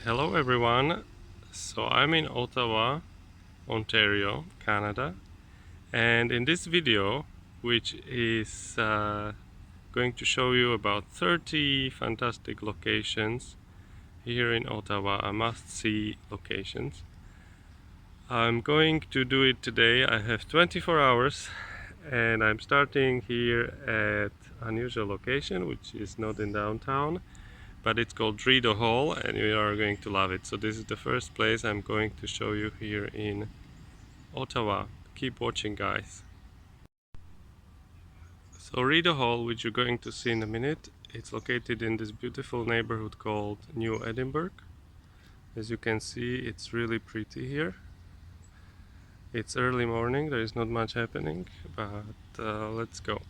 Hello everyone. So I'm in Ottawa, Ontario, Canada, and in this video, which is going to show you about 30 fantastic locations here in Ottawa, a must-see locations. I'm going to do it today. I have 24 hours and I'm starting here at an unusual location, which is not in downtown, but it's called Rideau Hall and you are going to love it. So this is the first place I'm going to show you here in Ottawa. Keep watching, guys. So Rideau Hall, which you're going to see in a minute, it's located in this beautiful neighborhood called New Edinburgh. As you can see, it's really pretty here. It's early morning, there is not much happening, but let's go.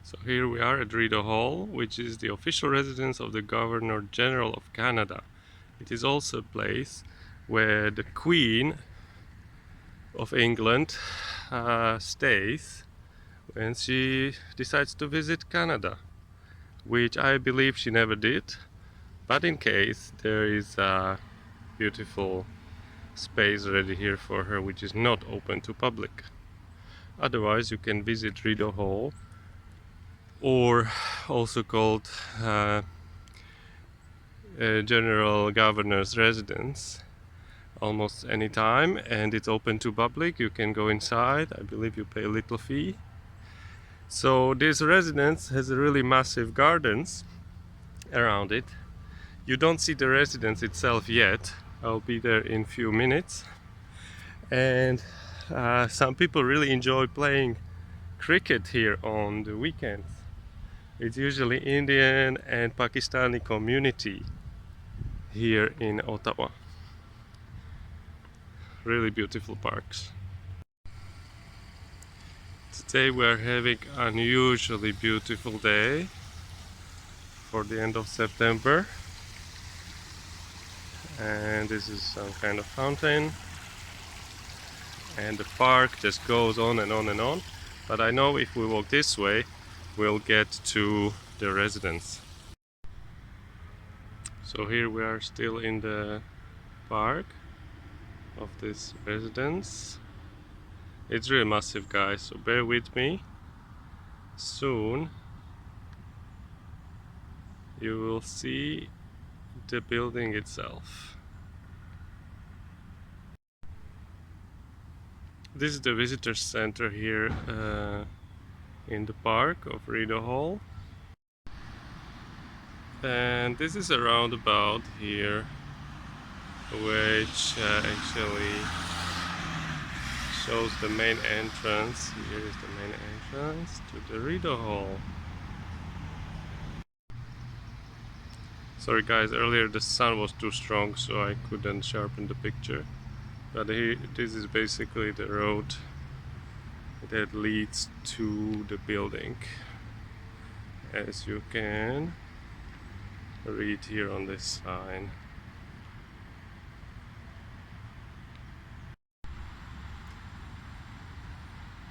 So here we are at Rideau Hall, which is the official residence of the Governor General of Canada. It is also a place where the Queen of England stays when she decides to visit Canada, which I believe she never did, but in case there is a beautiful space ready here for her which is not open to public. Otherwise you can visit Rideau Hall, or also called General Governor's Residence, almost any time, and it's open to public. You can go inside. I believe you pay a little fee. So this residence has a really massive gardens around it. You don't see the residence itself yet. I'll be there in few minutes. And some people really enjoy playing cricket here on the weekends. It's usually Indian and Pakistani community here in Ottawa. Really beautiful parks. Today we are having an unusually beautiful day for the end of September, and this is some kind of fountain, and the park just goes on and on and on, but I know if we walk this way we'll get to the residence. So here we are still in the park of this residence. It's really massive, guys, so bear with me. Soon you will see the building itself. This is the visitor center here in the park of Rideau Hall, and this is a roundabout here which actually shows the main entrance. Here is the main entrance to the Rideau Hall. Sorry guys, earlier the sun was too strong so I couldn't sharpen the picture, but here, this is basically the road that leads to the building, as you can read here on this sign.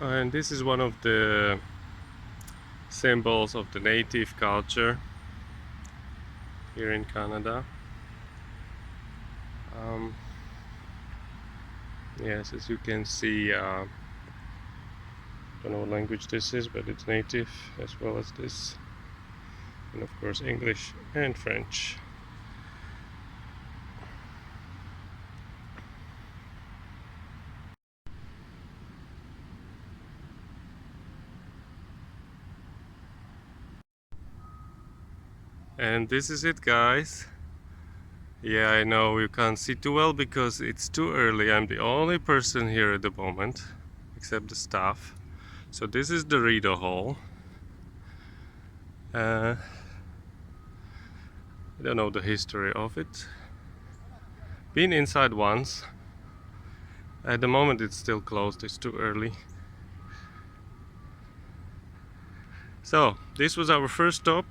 And this is one of the symbols of the native culture here in Canada. Yes, as you can see, I don't know what language this is, but it's native as well as this, and of course English and French. And this is it, guys. Yeah, I know you can't see too well because it's too early. I'm the only person here at the moment, except the staff. So this is the Rideau Hall. I don't know the history of it. Been inside once. At the moment it's still closed, it's too early. So this was our first stop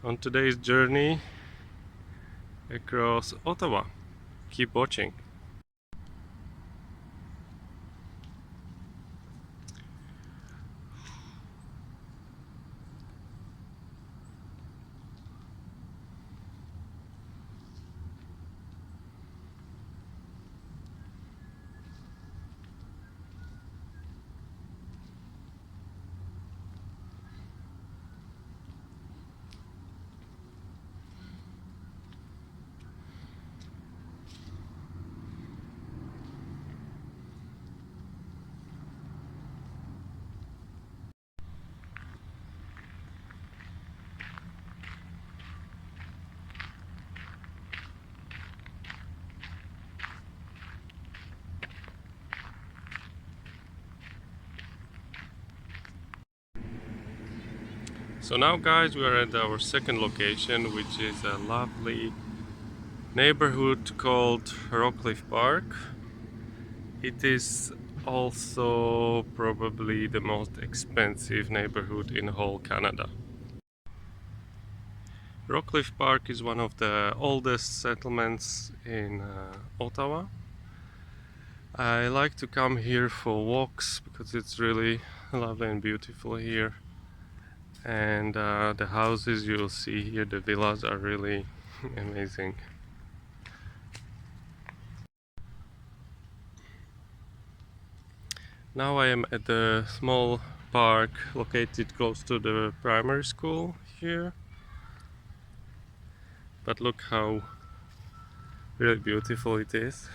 on today's journey across Ottawa. Keep watching. So now guys, we are at our second location, which is a lovely neighborhood called Rockcliffe Park. It is also probably the most expensive neighborhood in whole Canada. Rockcliffe Park is one of the oldest settlements in Ottawa. I like to come here for walks because it's really lovely and beautiful here. And the houses you'll see here, the villas, are really amazing. Now I am at the small park located close to the primary school here. But look how really beautiful it is.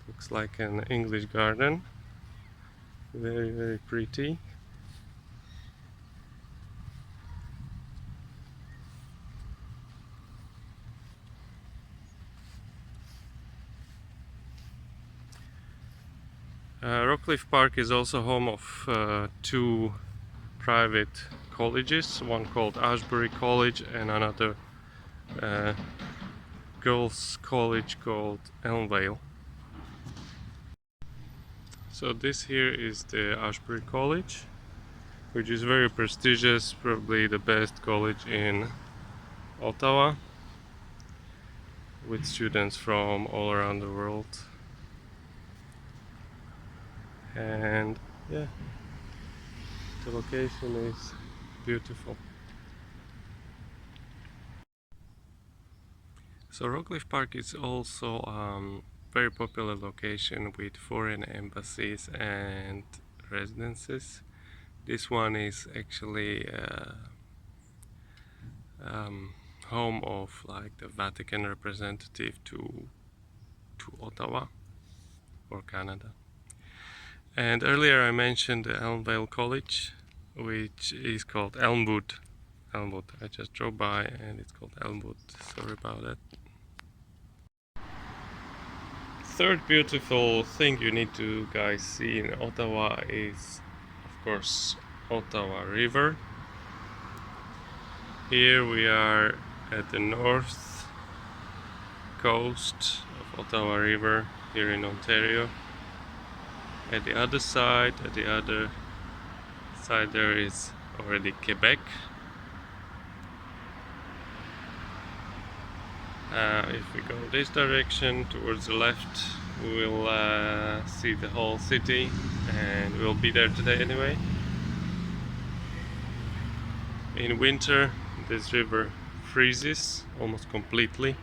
Looks like an English garden. Very, very pretty. Rockcliffe Park is also home of two private colleges, one called Ashbury College and another girls' college called Elmvale. So this here is the Ashbury College, which is very prestigious, probably the best college in Ottawa, with students from all around the world. And yeah, the location is beautiful. So Rockcliffe Park is also very popular location with foreign embassies and residences. This one is actually home of like the Vatican representative to Ottawa or Canada. And earlier I mentioned the Elmvale College, which is called Elmwood. Elmwood. I just drove by and it's called Elmwood. Sorry about that. Third beautiful thing you need to guys see in Ottawa is, of course, Ottawa River. Here we are at the north coast of Ottawa River here in Ontario. At the other side there is already Quebec. If we go this direction towards the left, we will see the whole city, and we'll be there today anyway. In winter, this river freezes almost completely,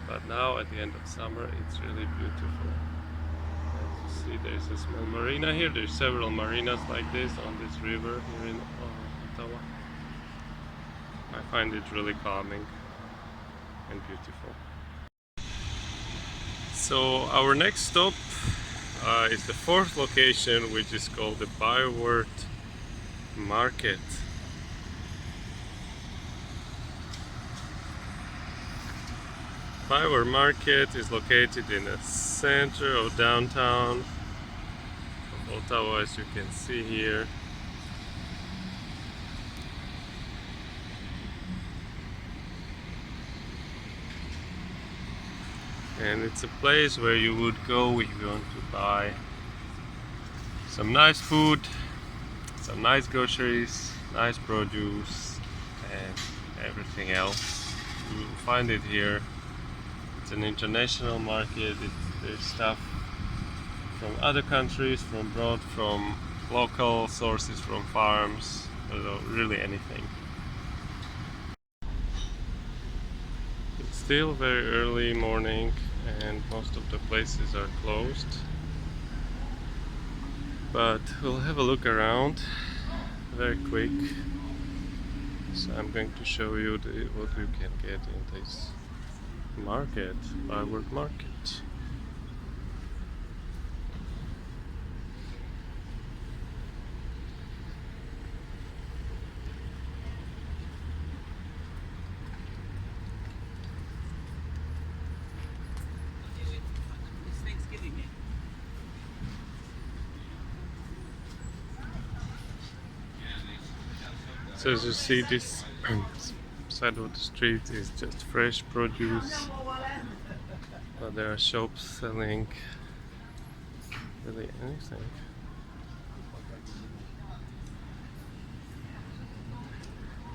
but now at the end of summer it's really beautiful. As you see, there's a small marina here. There's several marinas like this on this river here in Ottawa. I find it really calming and beautiful. So our next stop is the fourth location, which is called the Bytown Market. Bytown Market is located in the center of downtown of Ottawa, as you can see here. And it's a place where you would go if you want to buy some nice food, some nice groceries, nice produce, and everything else. You will find it here. It's an international market. There's stuff from other countries, from abroad, from local sources, from farms, really anything. It's still very early morning and most of the places are closed, but we'll have a look around very quick. So I'm going to show you what you can get in this market, Bytown Market. So as you see, this side of the street is just fresh produce, but there are shops selling really anything.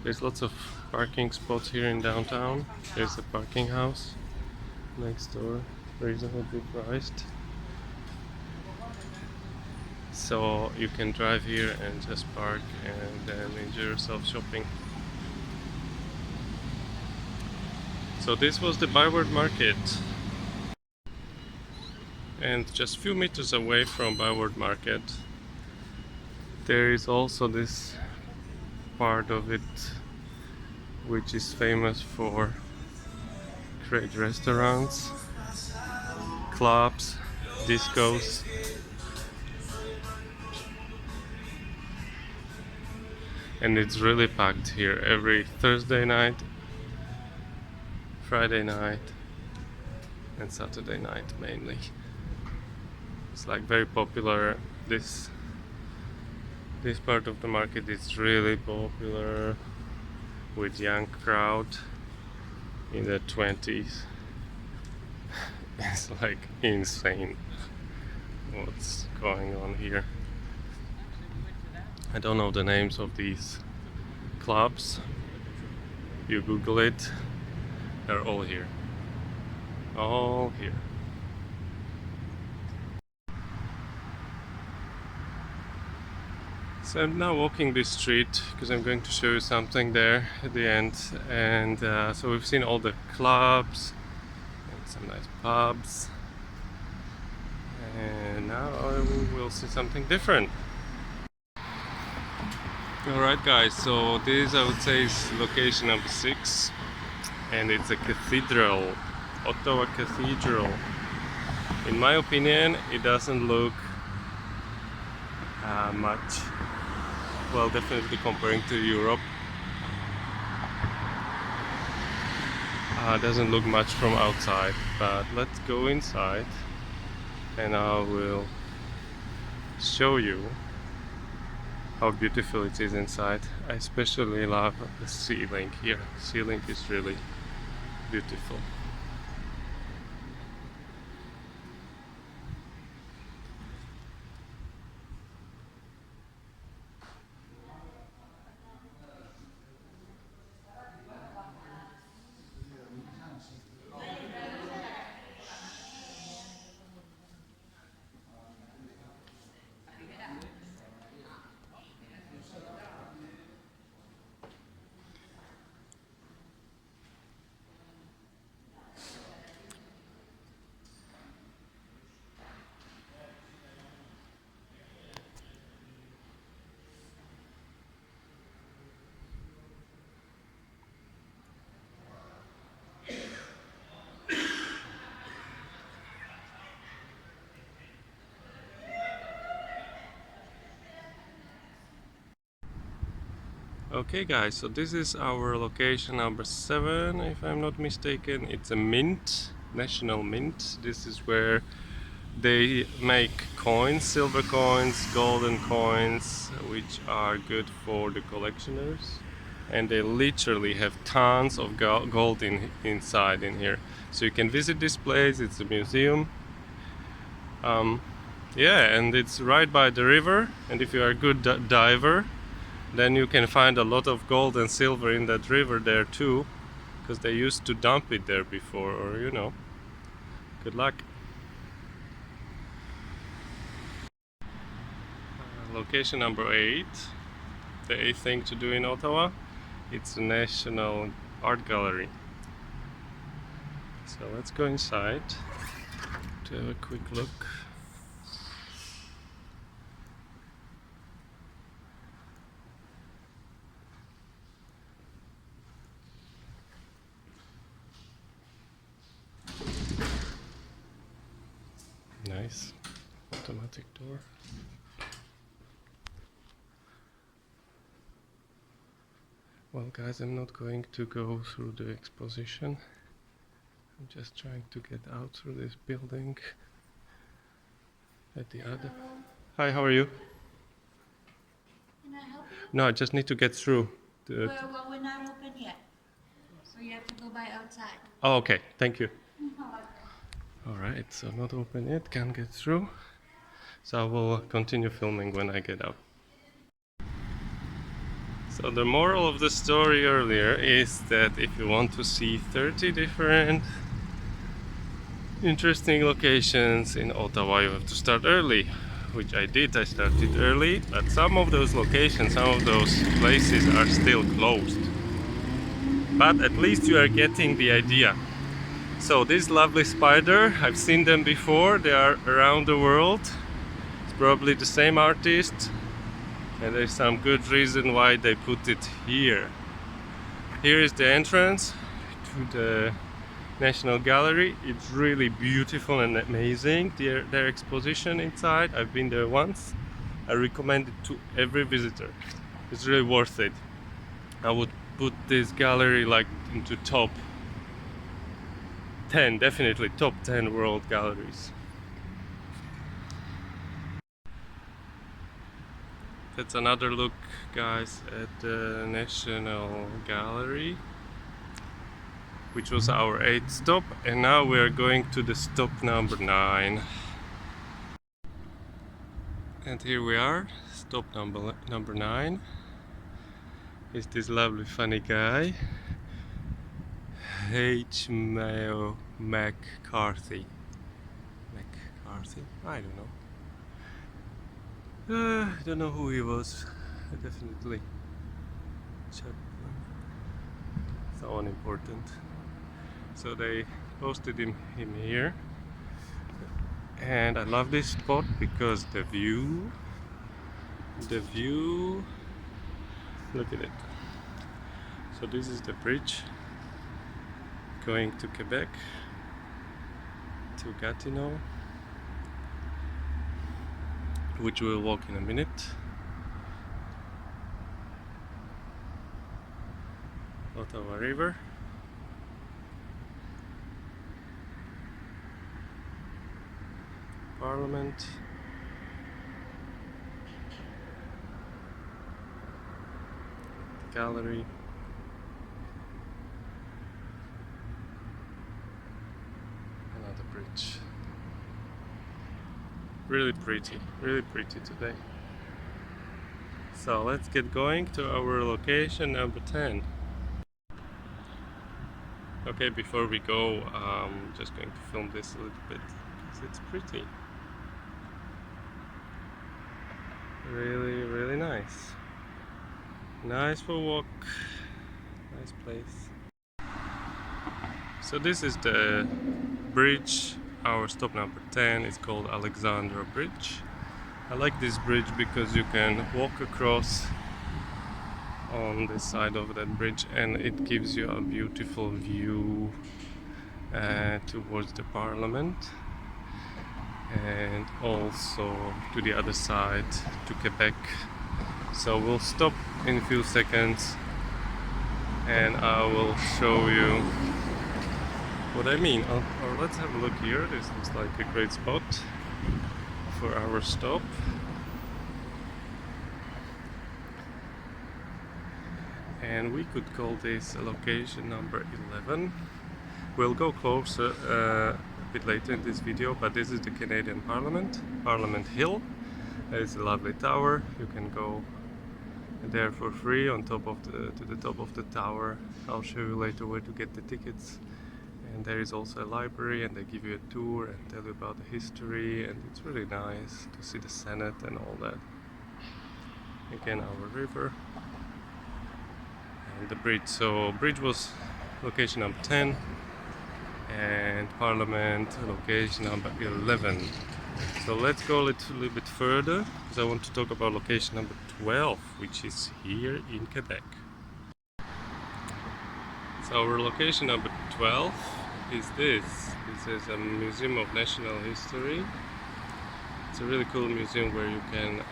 There's lots of parking spots here in downtown. There's a parking house next door, reasonably priced. So you can drive here and just park and then enjoy yourself shopping. So this was the Byward Market. And just a few meters away from Byward Market, there is also this part of it which is famous for great restaurants, clubs, discos. And it's really packed here every Thursday night, Friday night and Saturday night mainly. It's like very popular. This part of the market is really popular with young crowd in the 20s. It's like insane what's going on here. I don't know the names of these clubs. You Google it, they're all here. All here. So I'm now walking this street because I'm going to show you something there at the end. And so we've seen all the clubs and some nice pubs. And now we'll see something different. Alright guys, so this I would say is location number 6. And it's a cathedral, Ottawa Cathedral. In my opinion, it doesn't look much, well, definitely comparing to Europe, doesn't look much from outside, but let's go inside and I will show you how beautiful it is inside. I especially love the ceiling here. The ceiling is really beautiful. Okay guys, so this is our location number 7, if I'm not mistaken. It's a mint, national mint. This is where they make coins, silver coins, golden coins, which are good for the collectioners. And they literally have tons of gold inside in here. So you can visit this place, it's a museum. Yeah, and it's right by the river, and if you are a good diver, then you can find a lot of gold and silver in that river there too, because they used to dump it there before, or you know, good luck. Location number 8, the 8th thing to do in Ottawa, it's a National Art Gallery. So let's go inside to have a quick look. Nice automatic door. Well guys, I'm not going to go through the exposition. I'm just trying to get out through this building at the other. Hi, how are you? Can I help you? No, I just need to get through. Well, we're not open yet, so you have to go by outside. Oh, okay, thank you. Alright, so not open yet, can't get through. So I will continue filming when I get out. So the moral of the story earlier is that if you want to see 30 different interesting locations in Ottawa, you have to start early, which I did. I started early, but some of those locations, some of those places are still closed. But at least you are getting the idea. So this lovely spider, I've seen them before, they are around the world. It's probably the same artist, and there's some good reason why they put it here. Here is the entrance to the National Gallery. It's really beautiful and amazing, their exposition inside. I've been there once. I recommend it to every visitor. It's really worth it. I would put this gallery like into top 10, definitely top 10 world galleries. That's another look, guys, at the National Gallery, which was our 8th stop, and now we are going to the stop number 9. And here we are, stop number 9. Is this lovely funny guy, H. Mayo McCarthy. I don't know. I don't know who he was. I definitely checked. So unimportant. So they posted him here, and I love this spot because the view. Look at it. So this is the bridge going to Quebec, to Gatineau, which we'll walk in a minute. Ottawa River. Parliament. Gallery. Another bridge. Really pretty today. So let's get going to our location number 10. Okay, before we go, I'm just going to film this a little bit because it's pretty. Really nice. Nice for a walk. Nice place. So this is the bridge. Our stop number 10 is called Alexandra Bridge. I like this bridge because you can walk across on this side of that bridge, and it gives you a beautiful view towards the Parliament, and also to the other side, to Quebec. So we'll stop in a few seconds and I will show you what I mean. Or let's have a look here. This looks like a great spot for our stop. And we could call this location number 11. We'll go closer a bit later in this video, but this is the Canadian Parliament, Parliament Hill. It's a lovely tower. You can go there for free on top of to the top of the tower. I'll show you later where to get the tickets. And there is also a library, and they give you a tour and tell you about the history, and it's really nice to see the Senate and all that. Again, our river and the bridge. So bridge was location number 10 and Parliament location number 11. So let's go a little bit further because I want to talk about location number 12, which is here in Quebec. So our location number 12 is this. This is a Museum of National History. It's a really cool museum where you can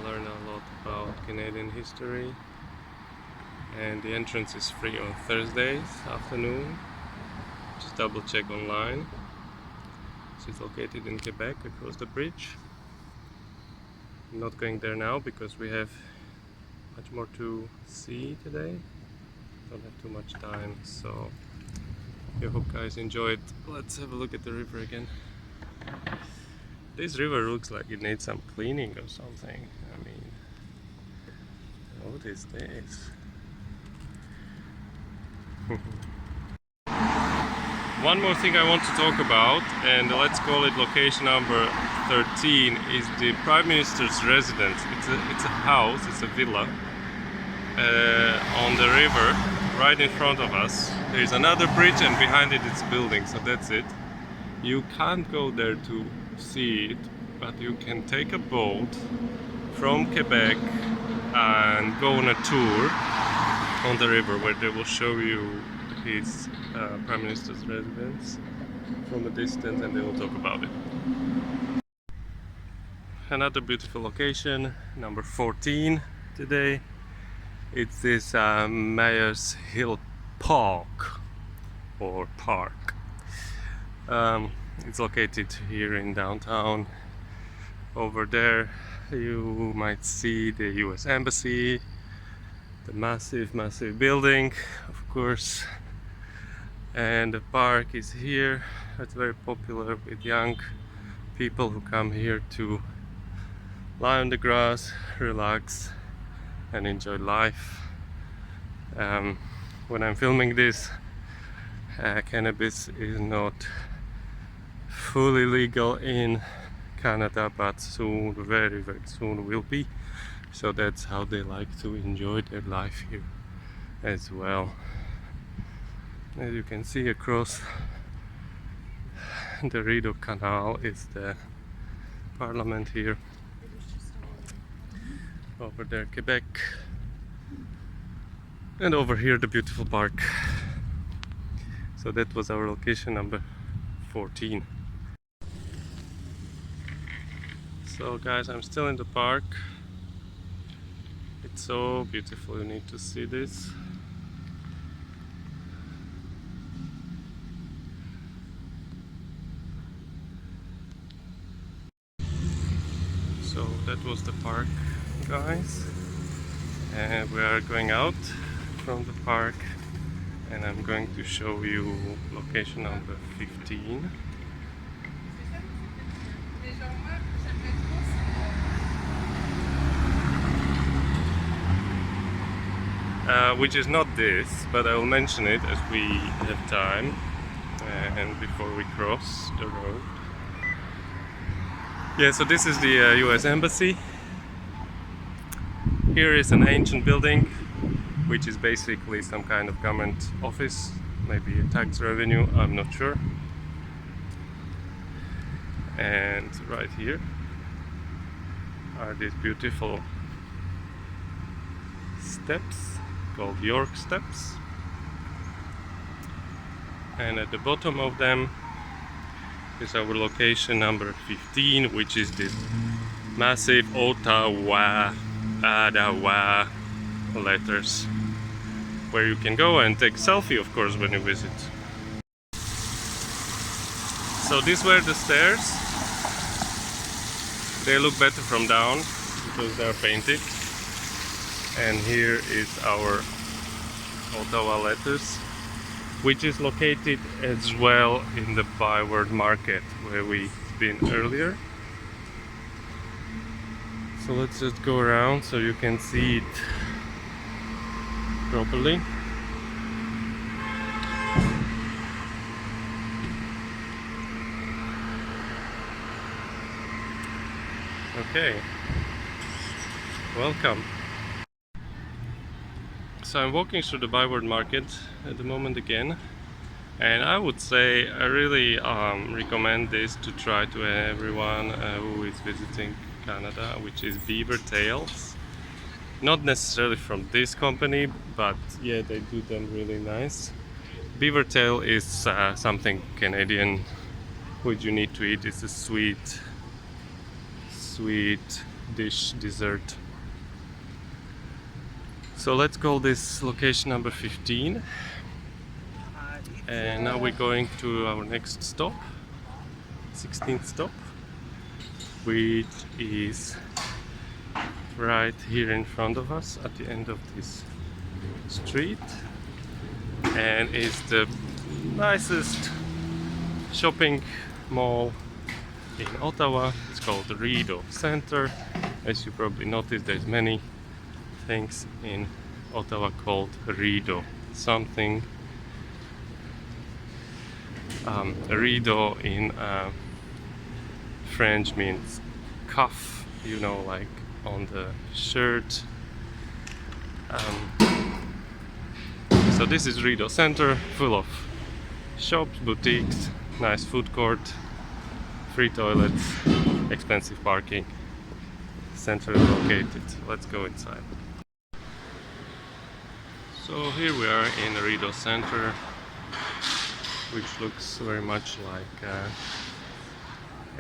learn a lot about Canadian history. And the entrance is free on Thursdays afternoon. Just double check online. So it's located in Quebec across the bridge. I'm not going there now because we have much more to see today. Don't have too much time, so I hope guys enjoyed. Let's have a look at the river again. This river looks like it needs some cleaning or something. I mean, what is this? One more thing I want to talk about, and let's call it location number 13, is the Prime Minister's residence. It's a house, it's a villa on the river right in front of us. There's another bridge and behind it it's building, so that's it. You can't go there to see it, but you can take a boat from Quebec and go on a tour on the river where they will show you his Prime Minister's residence from a distance, and they will talk about it. Another beautiful location, number 14 today. It's this Mayor's Hill Park or Park. It's located here in downtown. Over there you might see the US Embassy, the massive building, of course, and the park is here. It's very popular with young people who come here to lie on the grass, relax and enjoy life. When I'm filming this, cannabis is not fully legal in Canada, but soon, very soon will be. So that's how they like to enjoy their life here as well. As you can see across the Rideau Canal is the parliament here. Over there Quebec, and over here the beautiful park. So that was our location number 14. So guys, I'm still in the park. It's so beautiful, you need to see this. So that was the park, guys, and we are going out from the park, and I'm going to show you location number 15. Which is not this, but I will mention it as we have time and before we cross the road. Yeah, so this is the US Embassy. Here is an ancient building, which is basically some kind of government office, maybe a tax revenue, I'm not sure. And right here are these beautiful steps called York Steps, and at the bottom of them is our location number 15, which is this massive Ottawa letters, where you can go and take a selfie, of course, when you visit. So these were the stairs. They look better from down because they are painted. And here is our Ottawa letters, which is located as well in the Bytown market where we've been earlier. So let's just go around so you can see it properly. Okay, welcome. So I'm walking through the Bytown market at the moment again, and I would say I really recommend this to try to everyone who is visiting Canada, which is beaver tails. Not necessarily from this company, but yeah, they do them really nice. Beaver tail is something Canadian which you need to eat. It's a sweet dish, dessert. So let's call this location number 15, and now we're going to our next stop, 16th stop, which is right here in front of us at the end of this street, and it's the nicest shopping mall in Ottawa. It's called the Rideau Center. As you probably noticed, there's many things in Ottawa called Rideau. Something Rideau in French means cuff, you know, like on the shirt. So this is Rideau Center, full of shops, boutiques, nice food court, free toilets, expensive parking, centrally located. Let's go inside. So here we are in the Rideau Center, which looks very much like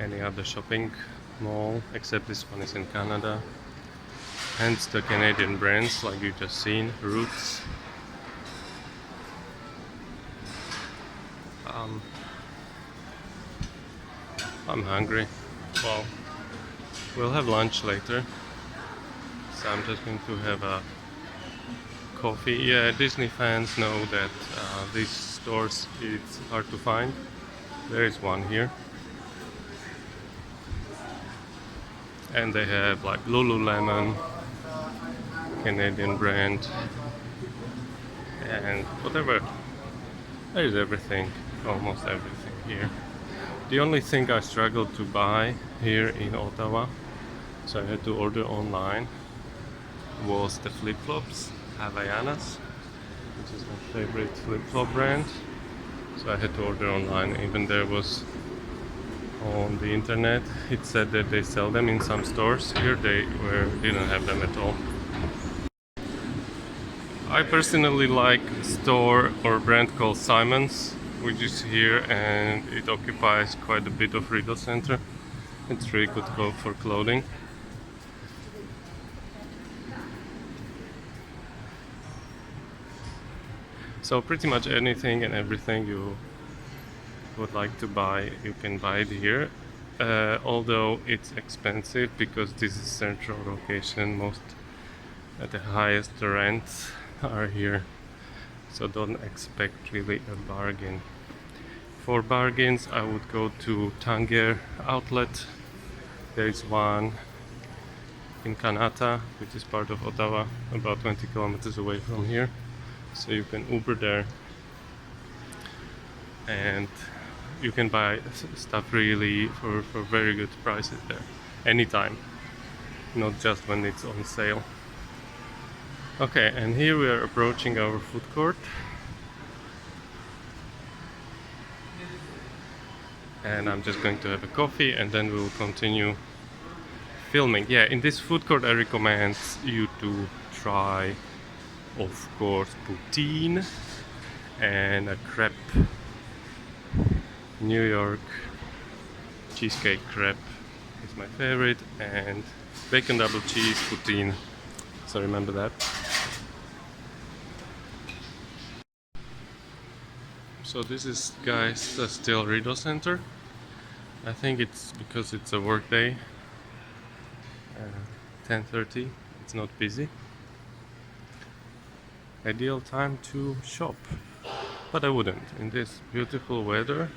any other shopping mall, except this one is in Canada. Hence the Canadian brands, like you just seen, Roots. I'm hungry. Well, we'll have lunch later, so I'm just going to have a coffee. Yeah, Disney fans know that these stores, it's hard to find. There is one here, and they have like Lululemon, Canadian brand, and whatever. There is everything, almost everything here. The only thing I struggled to buy here in Ottawa, so I had to order online, was the flip-flops, Havaianas, which is my favorite flip-flop brand. So I had to order online. Even there was on the internet, it said that they sell them in some stores. Here they didn't have them at all. I personally like a store or brand called Simon's, which is here, and it occupies quite a bit of Rideau Center. It's really good for clothing. So pretty much anything and everything you would like to buy, you can buy it here. Although it's expensive because this is central location, most at the highest rents are here. So don't expect really a bargain. For bargains, I would go to Tanger outlet. There is one in Kanata, which is part of Ottawa, about 20 kilometers away from here. So you can Uber there, and you can buy stuff really for very good prices there, anytime, not just when it's on sale. Okay, and here we are approaching our food court, and I'm just going to have a coffee and then we'll continue filming. Yeah, in this food court I recommend you to try, of course, poutine and a crepe. New York cheesecake crepe is my favorite, and bacon double cheese poutine, so remember that. So this is, guys, still Rideau Center. I think it's because it's a work day, 10:30, it's not busy. Ideal time to shop, but I wouldn't. In this beautiful weather,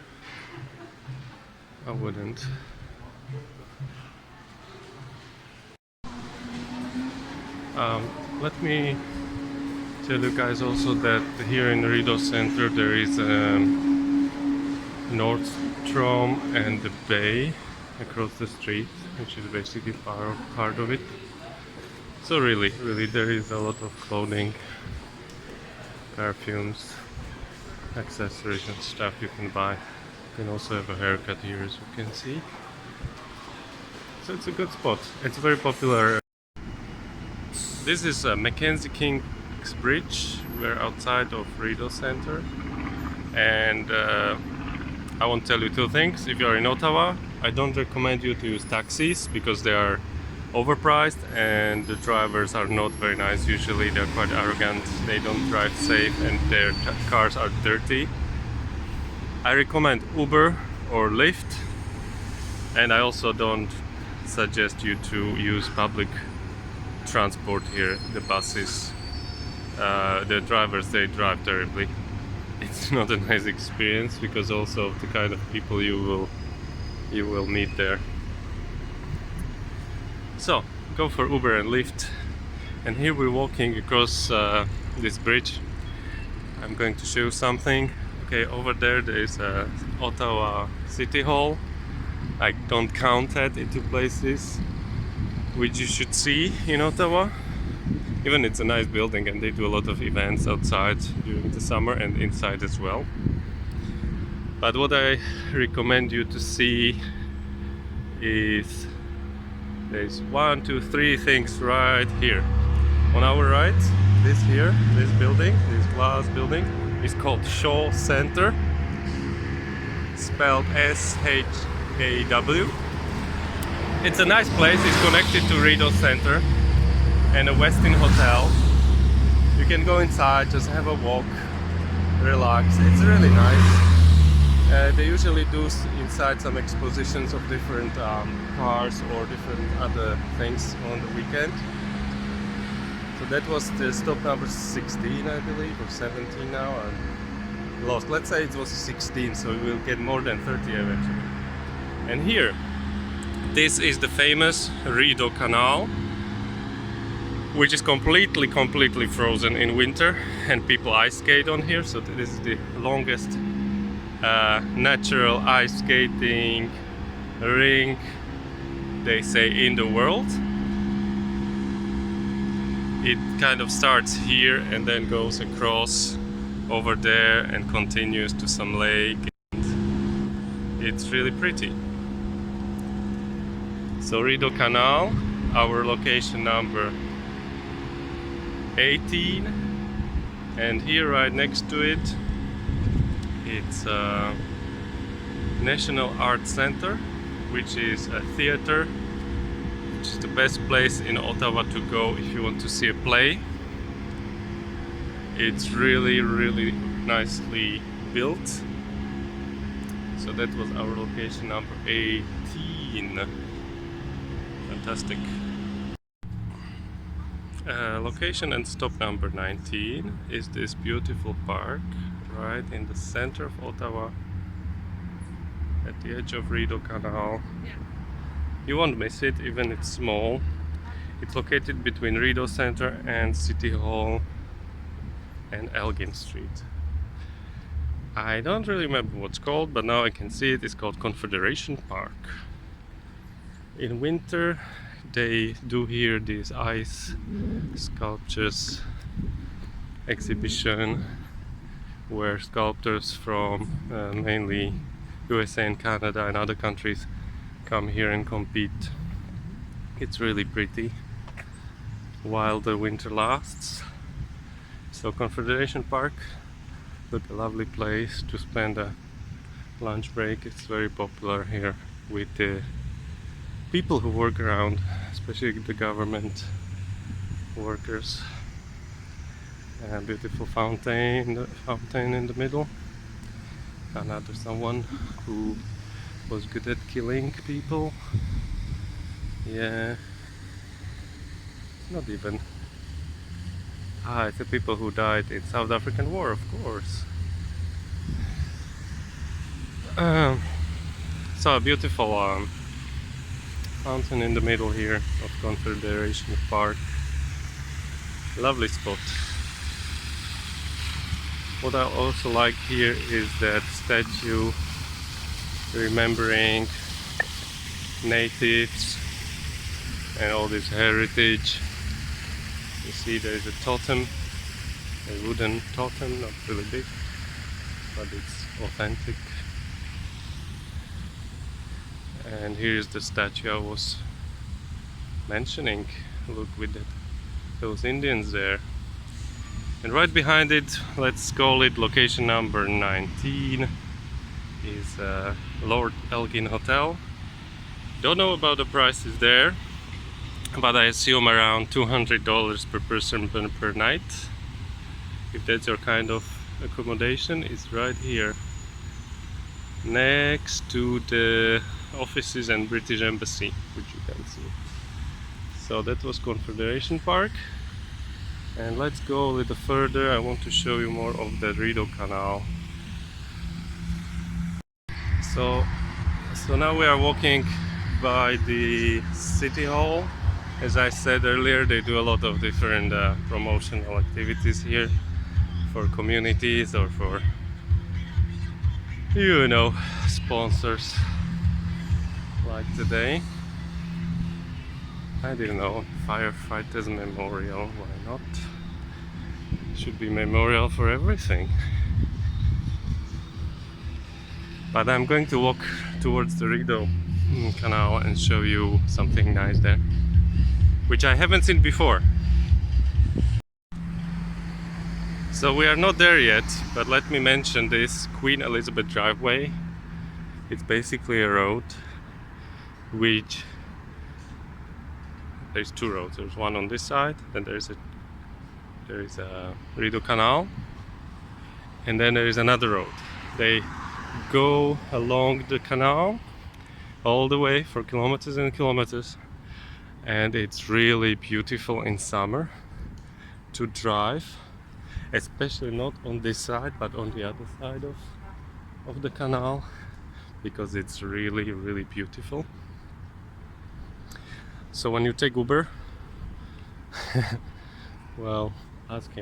I wouldn't. Let me tell you guys also that here in Rideau Center there is Nordstrom and the Bay across the street, which is basically part of it. So really there is a lot of clothing, perfumes, accessories and stuff you can buy. You can also have a haircut here, as you can see. So it's a good spot. It's very popular. This is Mackenzie King's Bridge. We're outside of Rideau Center, and I want to tell you two things. If you are in Ottawa, I don't recommend you to use taxis because they are overpriced and the drivers are not very nice. Usually they're quite arrogant, they don't drive safe, and their cars are dirty. I recommend Uber or Lyft, and I also don't suggest you to use public transport here, the buses. The drivers, they drive terribly. It's not a nice experience because also of the kind of people you will meet there. So go for Uber and Lyft. And here we're walking across this bridge. I'm going to show you something. Okay, over there is Ottawa City Hall. I don't count that into places which you should see in Ottawa. Even it's a nice building and they do a lot of events outside during the summer and inside as well. But what I recommend you to see is there's 1, 2, 3 things right here. On our right, this building, this glass building, is called Shaw Center, spelled S-H-A-W. It's a nice place, it's connected to Rideau Center and a Westin Hotel. You can go inside, just have a walk, relax, it's really nice. They usually do inside some expositions of different cars or different other things on the weekend. So that was the stop number 16, I believe, or 17 now. I'm lost. Let's say it was 16, so we will get more than 30 eventually. And here, this is the famous Rideau Canal, which is completely frozen in winter, and people ice skate on here. So this is the longest natural ice skating rink, they say, in the world. It kind of starts here and then goes across over there and continues to some lake. It's really pretty. So Rideau Canal, our location number 18, and here right next to it, it's a National Art Center, which is a theater, which is the best place in Ottawa to go if you want to see a play. It's really nicely built. So that was our location number 18. Fantastic. Location and stop number 19 is this beautiful park right in the center of Ottawa, at the edge of Rideau Canal. You won't miss it, even it's small. It's located between Rideau Center and City Hall and Elgin Street. I don't really remember what's called, but now I can see it. It's called Confederation Park. In winter, they do here this ice sculptures exhibition where sculptors from mainly USA and Canada and other countries come here and compete. It's really pretty while the winter lasts. So Confederation Park, look, a lovely place to spend a lunch break. It's very popular here with the people who work around, especially the government workers. A beautiful fountain in the middle. Another someone who was good at killing people. Yeah, not even. It's the people who died in South African War, of course. So a beautiful fountain in the middle here of Confederation Park. Lovely spot. What I also like here is that statue remembering natives and all this heritage. You see there is a totem, a wooden totem, not really big, but it's authentic. And here's the statue I was mentioning. Look, with those Indians there. And right behind it, let's call it location number 19, is Lord Elgin Hotel. Don't know about the prices there, but I assume around $200 per person per night. If that's your kind of accommodation, it's right here, next to the offices and British Embassy, which you can see. So that was Confederation Park. And let's go a little further. I want to show you more of the Rideau Canal. So now we are walking by the City Hall. As I said earlier, they do a lot of different promotional activities here for communities or for, you know, sponsors. Like today, I didn't know, Firefighters Memorial, why not? Should be memorial for everything. But I'm going to walk towards the Rideau Canal and show you something nice there, which I haven't seen before. So we are not there yet, but let me mention this Queen Elizabeth driveway. It's basically a road which, there's two roads. There's one on this side, then there is a Rideau Canal, and then there is another road. They go along the canal all the way for kilometers and kilometers, and it's really beautiful in summer to drive, especially not on this side but on the other side of the canal, because it's really beautiful. So when you take Uber, well, ask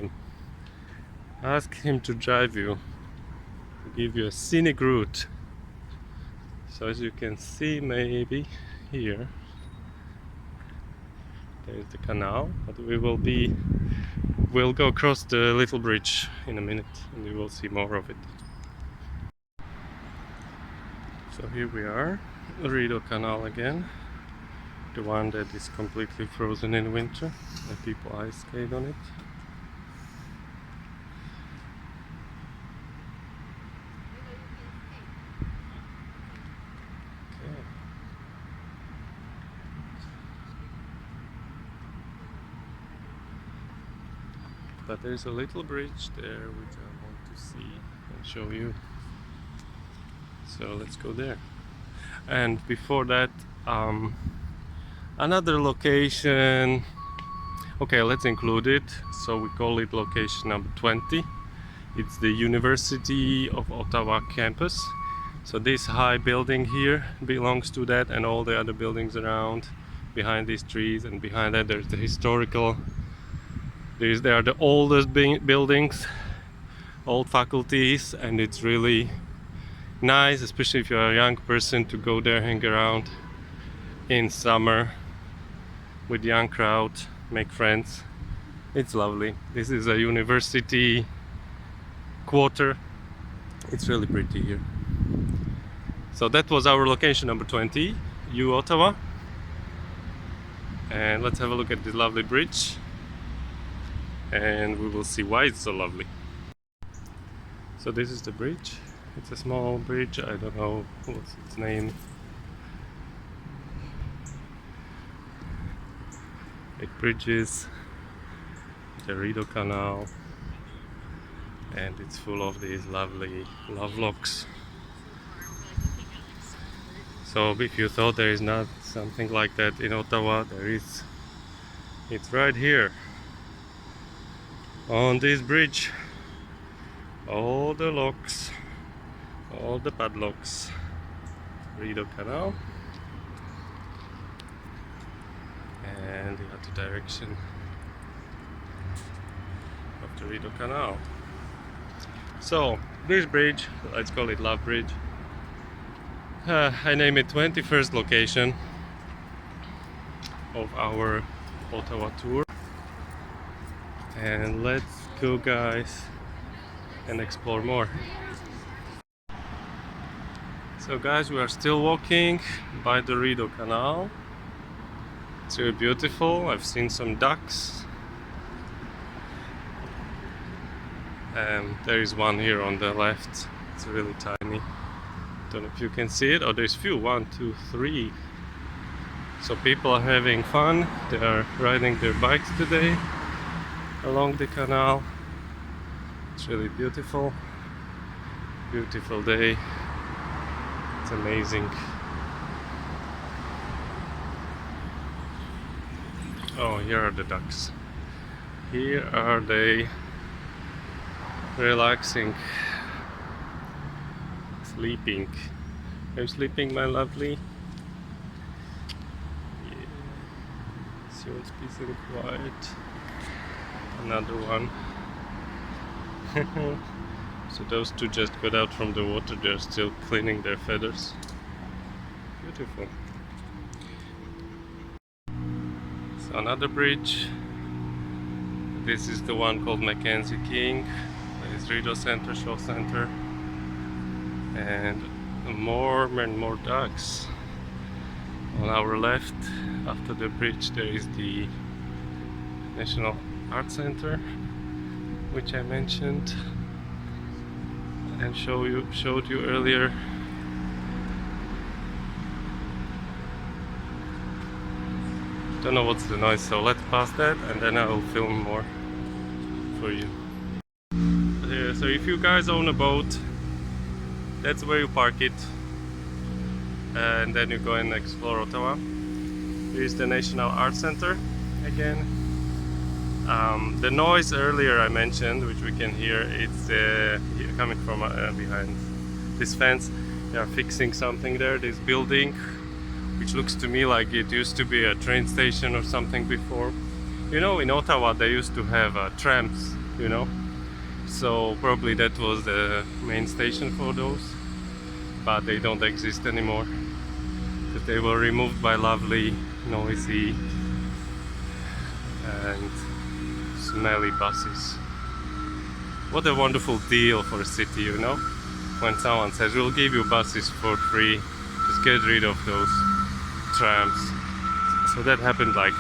him to drive you, to give you a scenic route. So as you can see, maybe here there's the canal, but we'll go across the little bridge in a minute and you will see more of it. So here we are, Rideau Canal again, the one that is completely frozen in winter and people ice skate on it. But there's a little bridge there which I want to see and show you. So let's go there. And before that, another location. Okay, let's include it. So we call it location number 20. It's the University of Ottawa campus. So this high building here belongs to that, and all the other buildings around behind these trees, and behind that there's the historical. They are the oldest buildings, old faculties, and it's really nice, especially if you're a young person, to go there, hang around in summer with young crowd, make friends. It's lovely. This is a university quarter. It's really pretty here. So that was our location number 20, Ottawa. And let's have a look at this lovely bridge, and we will see why it's so lovely. So this is the bridge. It's a small bridge, I don't know what's its name. It bridges the Rideau Canal, and it's full of these lovely love locks. So if you thought there is not something like that in Ottawa, there is. It's right here on this bridge. All the locks, all the padlocks. Rideau Canal, and the other direction of the Rideau Canal. So this bridge, let's call it Love Bridge. I name it 21st location of our Ottawa tour, and let's go, guys, and explore more. So guys, we are still walking by the Rideau Canal. It's really beautiful. I've seen some ducks. There is one here on the left. It's really tiny. Don't know if you can see it. Oh, there's few. 1, 2, 3. So people are having fun. They are riding their bikes today along the canal. It's really beautiful. Beautiful day. It's amazing. Oh, here are the ducks. Here are they relaxing, sleeping. Are you sleeping, my lovely? Yeah. She wants peace and quiet. Another one. So those two just got out from the water. They're still cleaning their feathers. Beautiful. So another bridge. This is the one called Mackenzie King. It's Rideau Center, Show Center. And more and more ducks. On our left, after the bridge, there is the National Art Center, which I mentioned and showed you earlier. Don't know what's the noise, so let's pass that and then I will film more for you. So if you guys own a boat, that's where you park it, and then you go and explore Ottawa. Here is the National Art Center again. The noise earlier I mentioned, which we can hear, it's coming from behind this fence. They are fixing something there, this building, which looks to me like it used to be a train station or something before. You know, in Ottawa they used to have trams, you know, so probably that was the main station for those, but they don't exist anymore because they were removed by lovely, noisy and smelly buses. What a wonderful deal for a city, you know, when someone says we'll give you buses for free, just get rid of those trams. So that happened like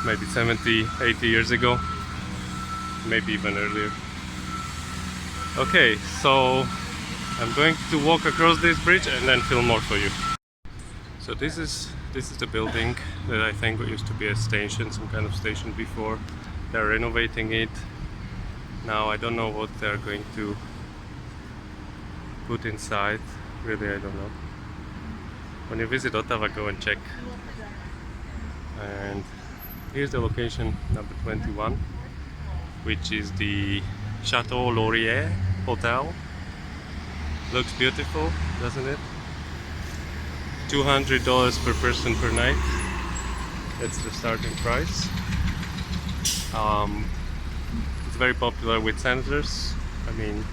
maybe 70, 80 years ago, maybe even earlier. Okay, so I'm going to walk across this bridge and then film more for you. So this is the building that I think used to be a station, some kind of station before. They're renovating it. Now I don't know what they're going to put inside. Really, I don't know. When you visit Ottawa, go and check. And here's the location number 21, which is the Chateau Laurier Hotel. Looks beautiful, doesn't it? $200 per person per night. That's the starting price. It's very popular with senators, I mean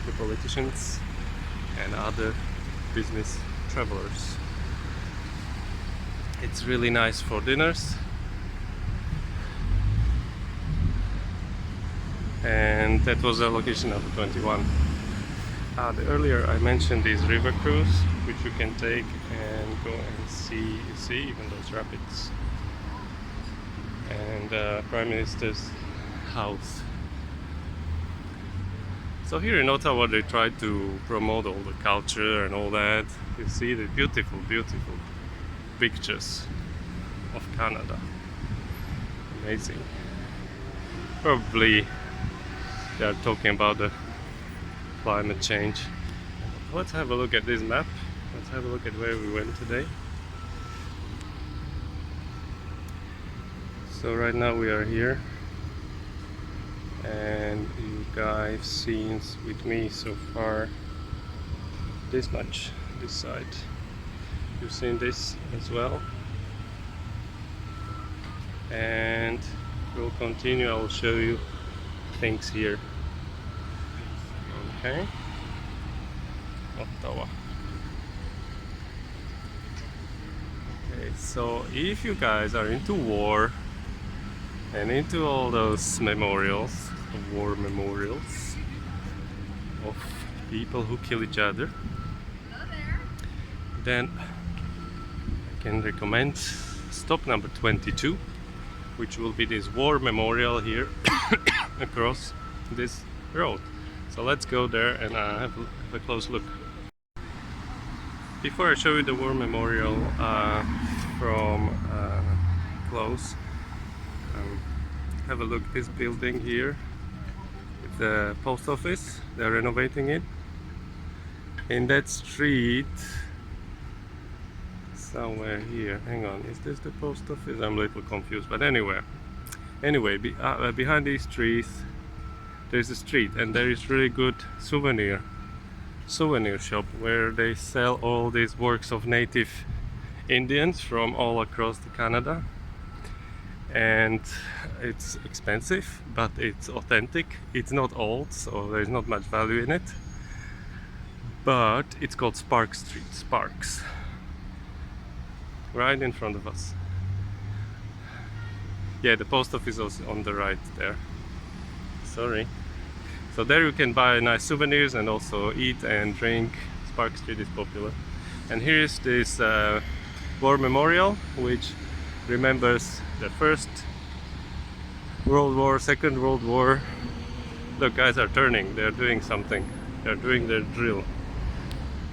the politicians and other business travelers. It's really nice for dinners. And that was the location number 21. The earlier I mentioned this river cruise, which you can take and go and see even those rapids. And Prime Minister's house. So here in Ottawa they try to promote all the culture and all that. You see the beautiful, beautiful pictures of Canada. Amazing. Probably they are talking about the climate change. Let's have a look at this map. Let's have a look at where we went today. So right now we are here, and you guys seen with me so far this much, this side. You've seen this as well, and we'll continue. I will show you things here. Okay, Ottawa. Okay, so if you guys are into war and into all those memorials, war memorials of people who kill each other, then I can recommend stop number 22, which will be this war memorial here across this road. So let's go there and have a close look. Before I show you the war memorial from close, have a look at this building here. It's the post office. They're renovating it. In that street, somewhere here. Hang on, is this the post office? I'm a little confused, but anyway, behind these trees there's a street, and there is really good souvenir shop where they sell all these works of native Indians from all across the Canada, and it's expensive but it's authentic. It's not old, so there's not much value in it, but it's called Sparks, right in front of us. Yeah, the post office is on the right there. Sorry. So there you can buy nice souvenirs and also eat and drink. Spark Street is popular. And here is this war memorial, which remembers the First World War, Second World War. Look, guys are turning, they're doing something. They're doing their drill.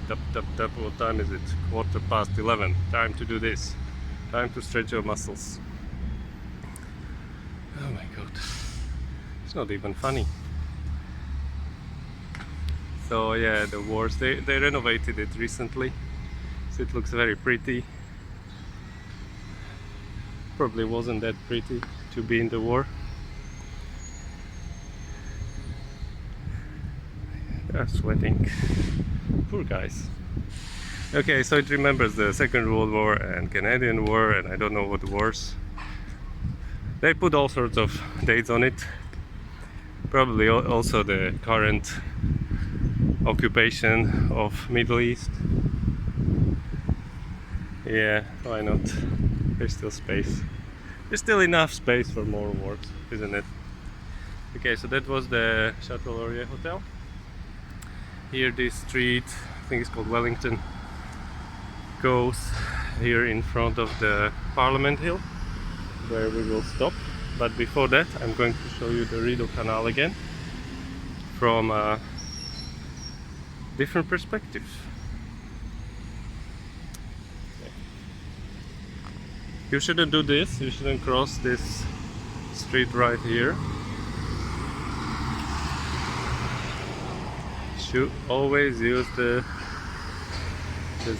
Tap, tap, tap. What time is it? 11:15. Time to do this. Time to stretch your muscles. Oh my god. It's not even funny. So yeah, the wars, they renovated it recently, so it looks very pretty. Probably wasn't that pretty to be in the war. They are sweating. Poor guys. Okay, so it remembers the Second World War and Canadian War and I don't know what wars. They put all sorts of dates on it. Probably also the current occupation of Middle East. Yeah, why not? There's still space. There's still enough space for more wars, isn't it? Okay, so that was the Chateau Laurier Hotel. Here this street, I think it's called Wellington, goes here in front of the Parliament Hill, where we will stop. But before that, I'm going to show you the Rideau Canal again from a different perspective. Okay. You shouldn't do this, you shouldn't cross this street right here. Should always use the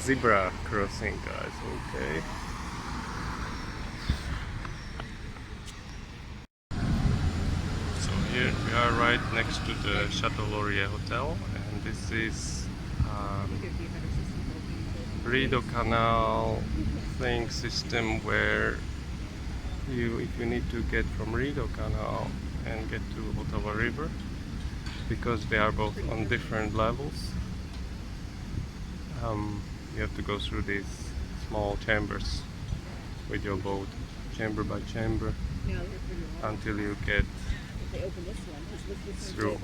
zebra crossing, guys, okay? So here we are right next to the Chateau Laurier Hotel, and this is Rideau Canal thing system where if you need to get from Rideau Canal and get to Ottawa River, because they are both on different levels, you have to go through these small chambers with your boat, chamber by chamber, until you get through.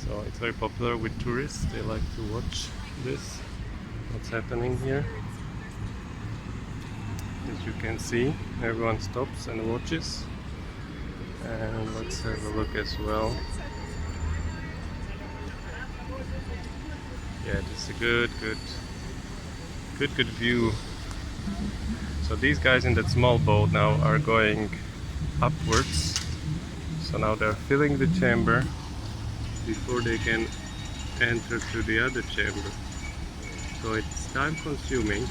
So it's very popular with tourists. They like to watch this, what's happening here. As you can see, everyone stops and watches. And let's have a look as well. Yeah, this is a good view. So these guys in that small boat now are going upwards. So now they're filling the chamber before they can enter to the other chamber. So it's time consuming.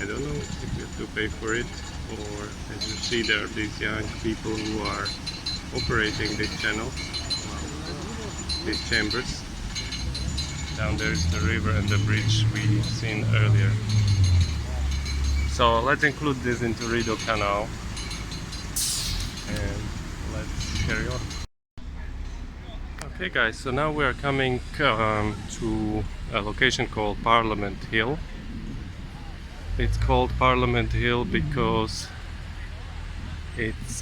I don't know if you have to pay for it, or as you see there are these young people who are operating this channel, these chambers. Down there is the river and the bridge we've seen earlier. So let's include this into Rideau Canal and let's carry on. Okay guys, so now we are coming to a location called Parliament Hill. It's called Parliament Hill because it's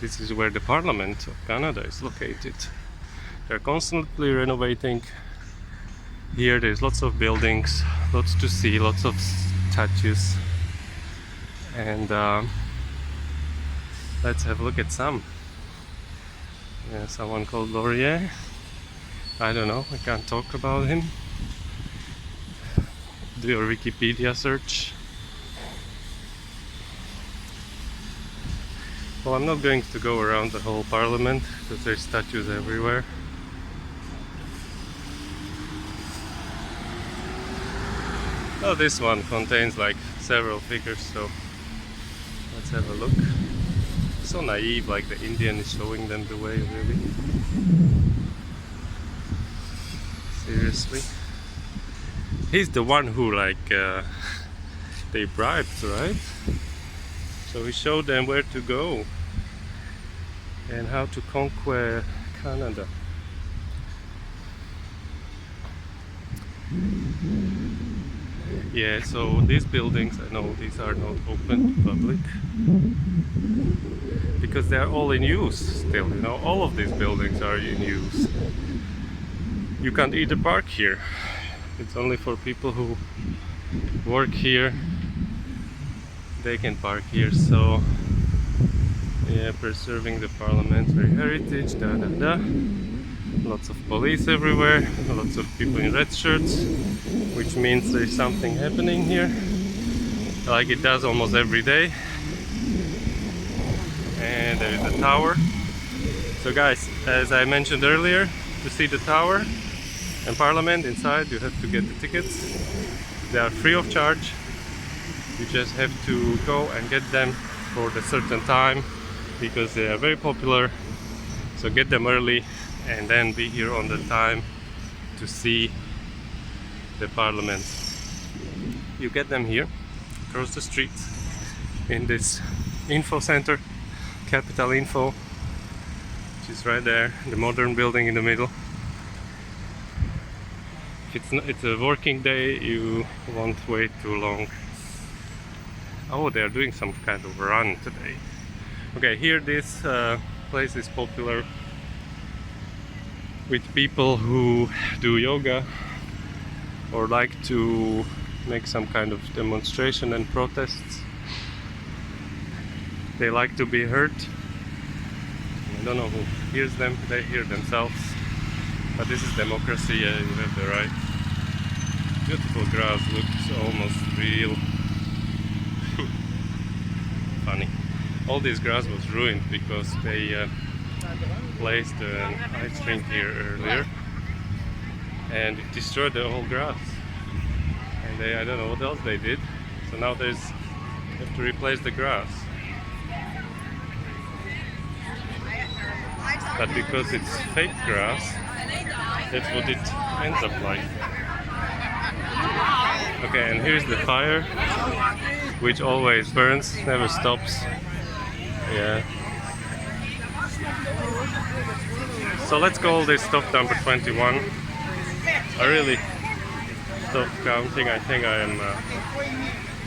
this is where the Parliament of Canada is located. They're constantly renovating. Here there's lots of buildings, lots to see, lots of statues, and let's have a look at some. Yeah, someone called Laurier. I don't know, I can't talk about him. Do your Wikipedia search. Well, I'm not going to go around the whole Parliament because there's statues everywhere. Oh, this one contains like several figures, so let's have a look. So naive, like the Indian is showing them the way, really. Seriously. He's the one who they bribed, right? So he showed them where to go and how to conquer Canada. Yeah, so these buildings, I know these are not open to public because they are all in use still, you know, all of these buildings are in use. You can't either park here. It's only for people who work here. They can park here, so yeah, preserving the parliamentary heritage, da da da. Lots of police everywhere, lots of people in red shirts, which means there's something happening here, like it does almost every day. And there is a tower. So guys, as I mentioned earlier, to see the tower and parliament inside, you have to get the tickets. They are free of charge. You just have to go and get them for a certain time because they are very popular. So get them early and then be here on the time to see the parliament. You get them here across the street in this info center, Capital Info, which is right there, the modern building in the middle. If it's a working day, you won't wait too long. Oh, they're doing some kind of run today. Okay, here this place is popular with people who do yoga or like to make some kind of demonstration and protests. They like to be heard. I don't know who hears them, they hear themselves. But this is democracy, you have the right. Beautiful grass, looks almost real. Funny. All this grass was ruined because they placed an ice rink here earlier and it destroyed the whole grass. And I don't know what else they did. So now they have to replace the grass. But because it's fake grass, that's what it ends up like. Okay, and here's the fire, which always burns, never stops. Yeah. So let's call this stop number 21. I really stopped counting. I think I am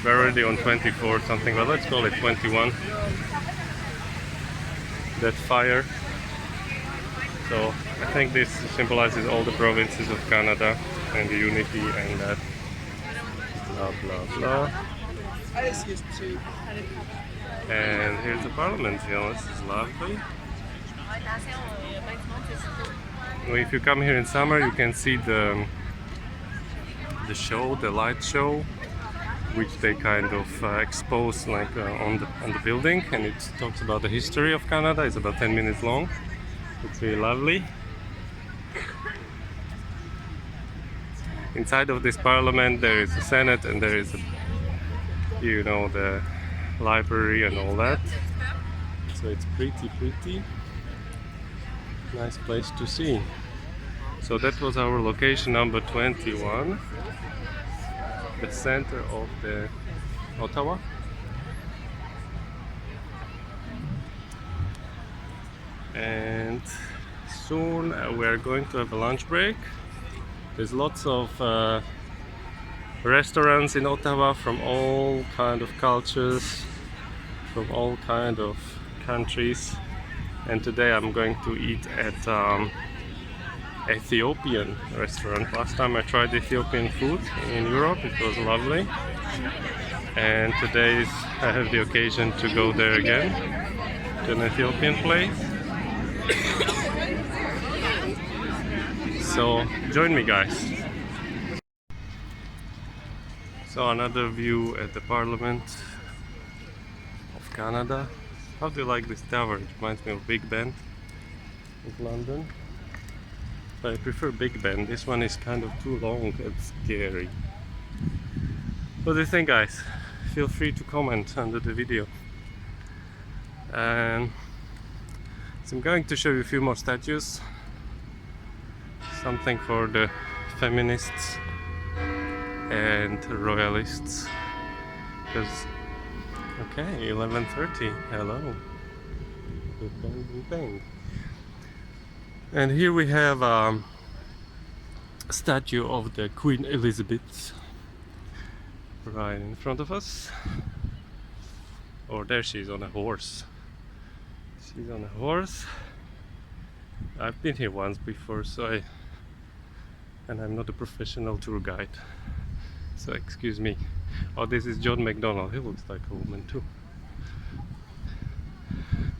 we're already on 24 or something, but let's call it 21. That fire. So I think this symbolizes all the provinces of Canada and the unity and that. Blah blah blah. And here's the parliament. You know, this is lovely. Well, if you come here in summer, you can see the show, the light show, which they kind of expose like on the building, and it talks about the history of Canada. It's about 10 minutes long. It's really lovely. Inside of this parliament there is a senate and there is the library and all that. So it's pretty nice place to see. So that was our location number 21, the center of the Ottawa. And soon we're going to have a lunch break. There's lots of restaurants in Ottawa from all kind of cultures, from all kind of countries. And today I'm going to eat at Ethiopian restaurant. Last time I tried Ethiopian food in Europe, it was lovely. And today I have the occasion to go there again, to an Ethiopian place. So join me, guys. So another view at the Parliament of Canada. How do you like this tower? It reminds me of Big Ben of London. But I prefer Big Ben. This one is kind of too long and scary. What do you think, guys? Feel free to comment under the video. And so I'm going to show you a few more statues, something for the feminists and royalists, because okay, 11:30, hello, big bang, big bang. And here we have a statue of the Queen Elizabeth right in front of us. Or there she is on a horse. She's on a horse. I've been here once before, and I'm not a professional tour guide, so excuse me. Oh, this is John MacDonald. He looks like a woman too.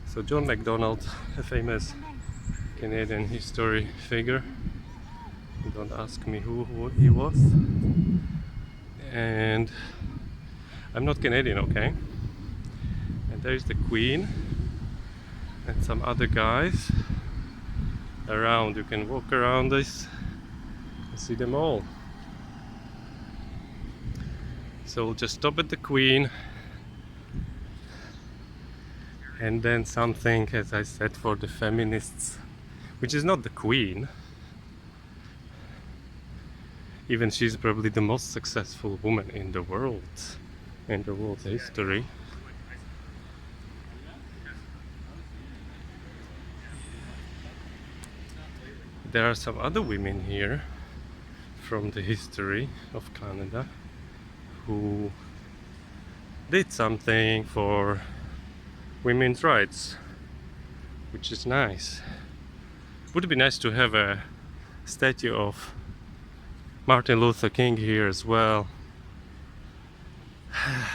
So John MacDonald, a famous Canadian history figure. Don't ask me who he was. And I'm not Canadian, okay? And there's the Queen and some other guys around. You can walk around this and see them all. So we'll just stop at the Queen, and then something, as I said, for the feminists, which is not the Queen. Even she's probably the most successful woman in the world, in the world's history. There are some other women here from the history of Canada who did something for women's rights, which is nice. Would it be nice to have a statue of Martin Luther King here as well?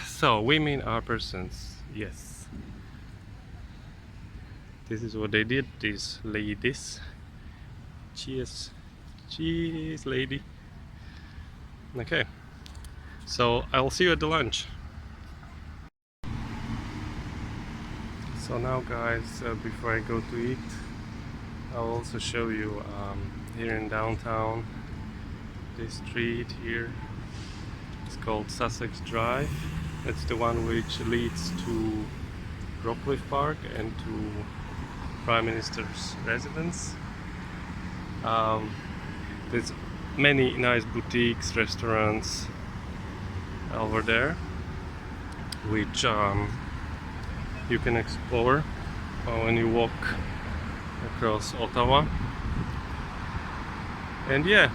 So, women are persons, yes. This is what they did, these ladies. Cheers. Cheers, lady. Okay. So, I'll see you at the lunch. So now, guys, before I go to eat, I'll also show you here in downtown, this street here. It's called Sussex Drive. It's the one which leads to Rockcliffe Park and to Prime Minister's residence. There's many nice boutiques, restaurants over there, which you can explore when you walk across Ottawa. And yeah,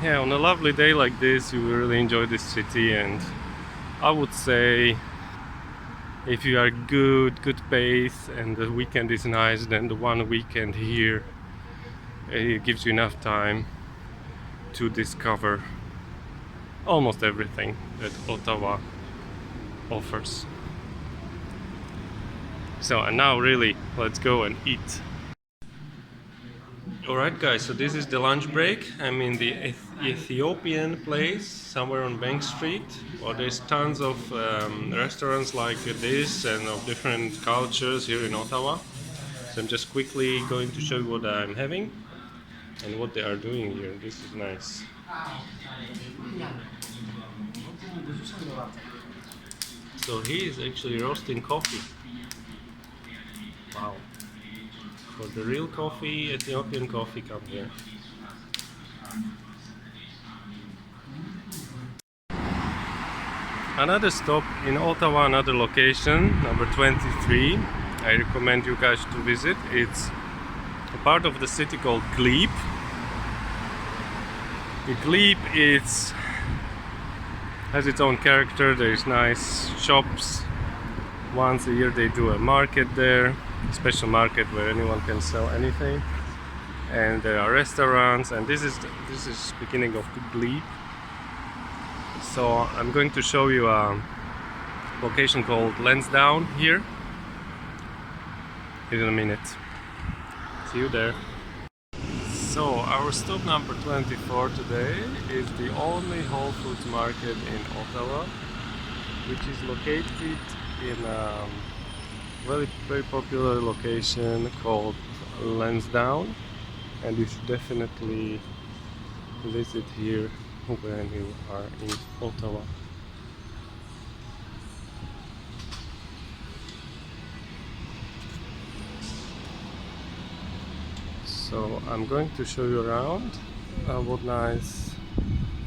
on a lovely day like this, you will really enjoy this city. And I would say, if you are good pace and the weekend is nice, then the one weekend here, it gives you enough time to discover almost everything that Ottawa offers. So, and now really, let's go and eat. Alright guys, so this is the lunch break. I'm in the Ethiopian place, somewhere on Bank Street. Well, there's tons of restaurants like this and of different cultures here in Ottawa. So I'm just quickly going to show you what I'm having and what they are doing here. This is nice. So he is actually roasting coffee. Wow. For the real coffee, Ethiopian coffee, come here. Another stop in Ottawa, another location, number 23. I recommend you guys to visit. It's a part of the city called Glebe. The Glebe has its own character. There's nice shops. Once a year they do a market there, a special market where anyone can sell anything. And there are restaurants, and this is beginning of the Glebe. So I'm going to show you a location called Lansdowne here in a minute. See you there. So our stop number 24 today is the only Whole Foods market in Ottawa, which is located in a very popular location called Lansdowne, and you should definitely visit here when you are in Ottawa. So I'm going to show you around what nice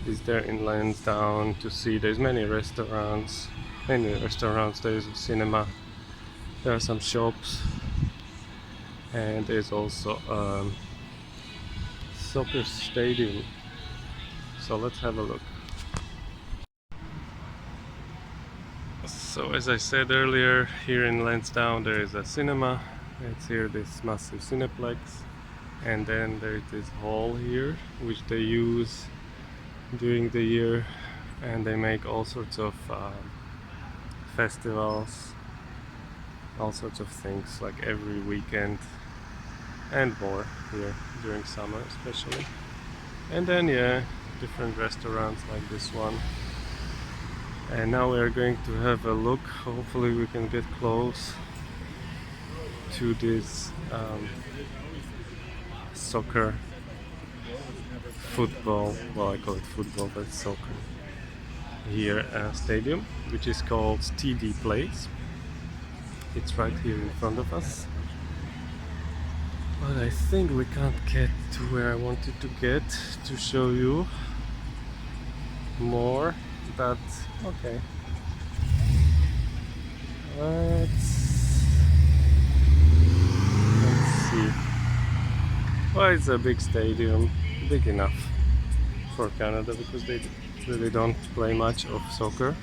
is there in Lansdowne to see. There's many restaurants, there's a cinema, there are some shops, and there's also a soccer stadium. So let's have a look. So as I said earlier, here in Lansdowne there is a cinema. It's here, this massive cineplex, and then there is this hall here which they use during the year, and they make all sorts of festivals, all sorts of things, like every weekend and more here during summer especially. And then yeah, different restaurants like this one. And now we are going to have a look. Hopefully we can get close to this soccer, football, well I call it football but it's soccer here, stadium, which is called TD Place. It's right here in front of us, but I think we can't get to where I wanted to get to show you more, but okay, let's see. Well, it's a big stadium, big enough for Canada because they really don't play much of soccer.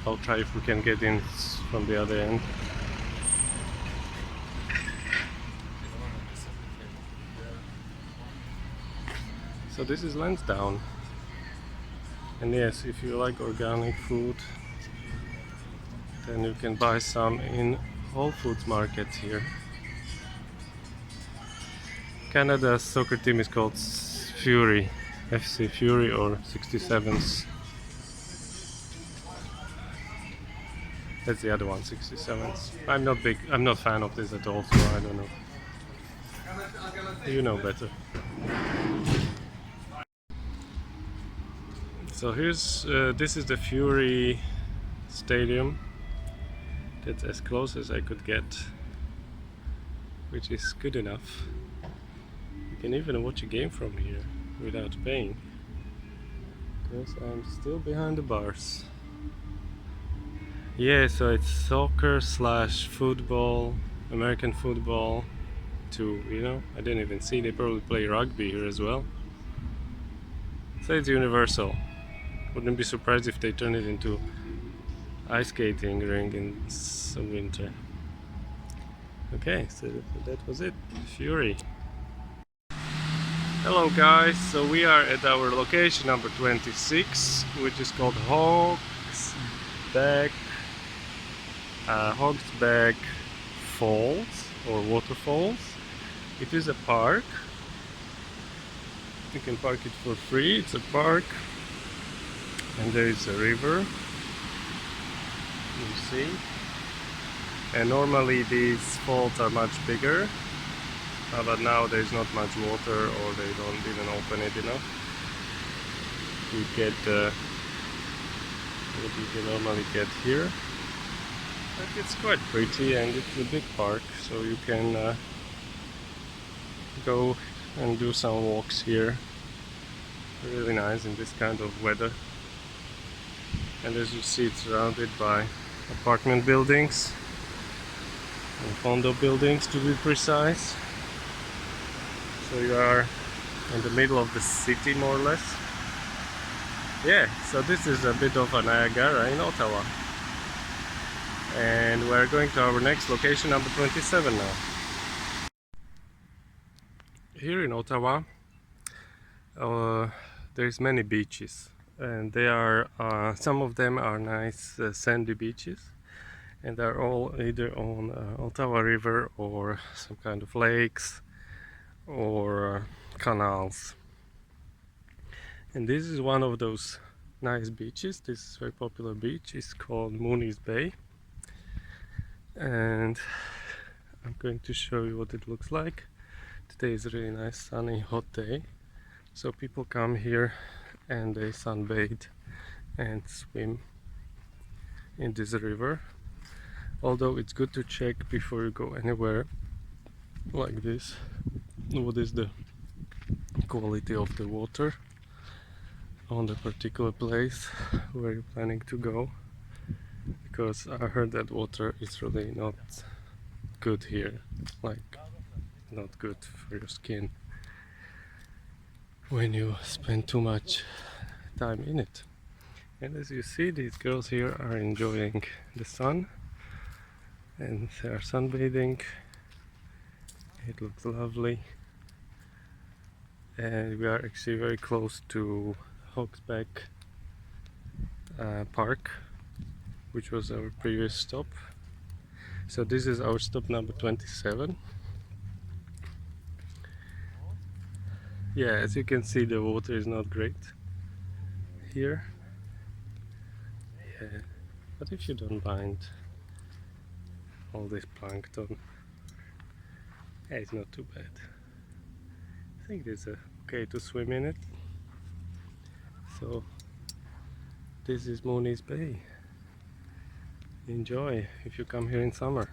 I'll try if we can get in from the other end. So this is Lansdowne, and yes, if you like organic food, then you can buy some in Whole Foods market here. Canada's soccer team is called Fury, FC Fury or 67s. That's the other one, 67s. I'm not fan of this at all, so I don't know. You know better. So here's, this is the Fury Stadium. That's as close as I could get, which is good enough. You can even watch a game from here without paying, because I'm still behind the bars. Yeah, so it's soccer slash football, American football too, you know? I didn't even see, they probably play rugby here as well. So it's universal. Wouldn't be surprised if they turn it into ice skating rink in some winter. Okay, so that was it, Fury. Hello guys, so we are at our location number 26, which is called Hogsback Falls or Waterfalls. It is a park. You can park it for free. It's a park, and there is a river. You see, and normally these falls are much bigger, but now there's not much water, or they don't even open it enough. You get what you can normally get here. But it's quite pretty, and it's a big park, so you can go and do some walks here. Really nice in this kind of weather. And as you see, it's surrounded by apartment buildings and condo buildings, to be precise. So you are in the middle of the city, more or less. Yeah, so this is a bit of a Niagara in Ottawa. And we're going to our next location, number 27 now. Here in Ottawa, there's many beaches, and they are some of them are nice sandy beaches, and they're all either on Ottawa River or some kind of lakes or canals. And this is one of those nice beaches. This is a very popular beach. It's called Mooney's Bay, and I'm going to show you what it looks like. Today is a really nice sunny hot day, So people come here and they sunbathe and swim in this river. Although it's good to check before you go anywhere like this, what is the quality of the water on the particular place where you're planning to go, because I heard that water is really not good here, like not good for your skin when you spend too much time in it. And as you see, these girls here are enjoying the sun and they are sunbathing. It looks lovely, and we are actually very close to Hogsback Park, which was our previous stop. So this is our stop number 27. Yeah, as you can see, the water is not great here. Yeah, but if you don't mind all this plankton, yeah, it's not too bad. I think it's okay to swim in it. So this is Mooney's Bay. Enjoy if you come here in summer.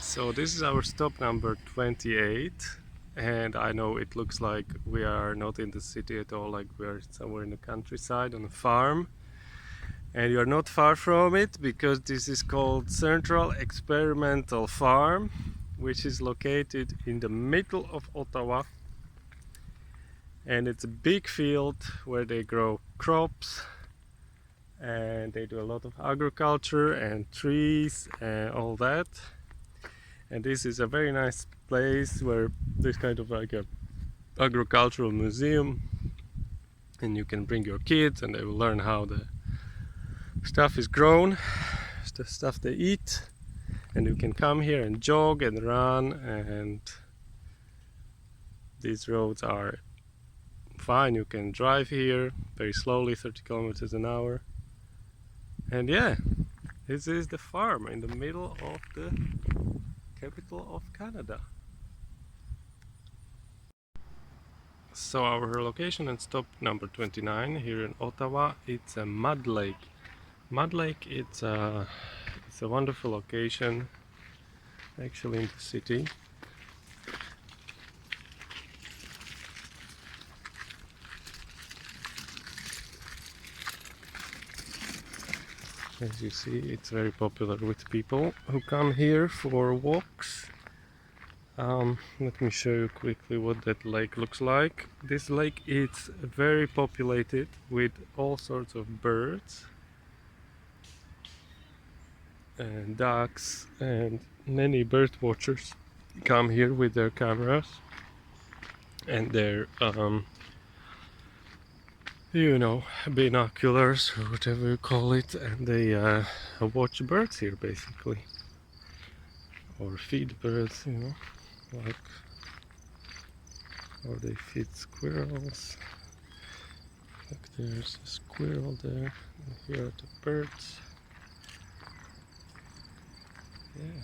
So this is our stop number 28, and I know it looks like we are not in the city at all, like we are somewhere in the countryside on a farm, and you are not far from it, because this is called Central Experimental Farm, which is located in the middle of Ottawa, and it's a big field where they grow crops and they do a lot of agriculture and trees and all that. And this is a very nice place where there's kind of like a agricultural museum, and you can bring your kids and they will learn how the stuff is grown, the stuff they eat, and you can come here and jog and run, and these roads are fine. You can drive here very slowly, 30 kilometers an hour. And yeah, this is the farm in the middle of the capital of Canada. So our location and stop number 29 here in Ottawa, it's a mud lake. Mud lake, it's a wonderful location actually in the city. As you see, it's very popular with people who come here for walks. Let me show you quickly what that lake looks like. This lake is very populated with all sorts of birds and ducks, and many bird watchers come here with their cameras and their you know, binoculars or whatever you call it, and they watch birds here basically, or feed birds, you know, like, or they feed squirrels. Look, there's a squirrel there, and here are the birds. Yeah.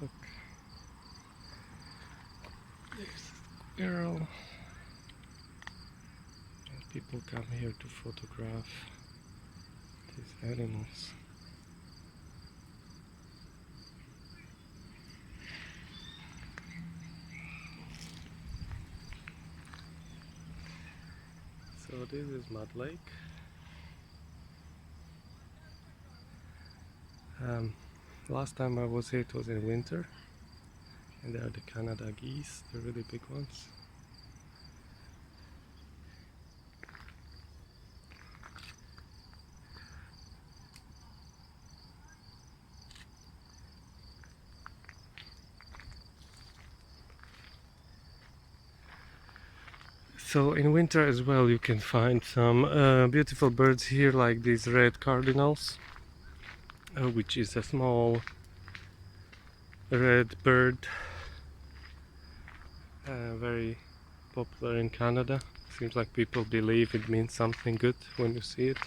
Look, there's a squirrel. And people come here to photograph these animals. So this is Mud Lake. Last time I was here it was in winter, and there are the Canada geese, the really big ones. So in winter as well you can find some beautiful birds here, like these red cardinals, which is a small red bird, very popular in Canada. Seems like people believe it means something good when you see it.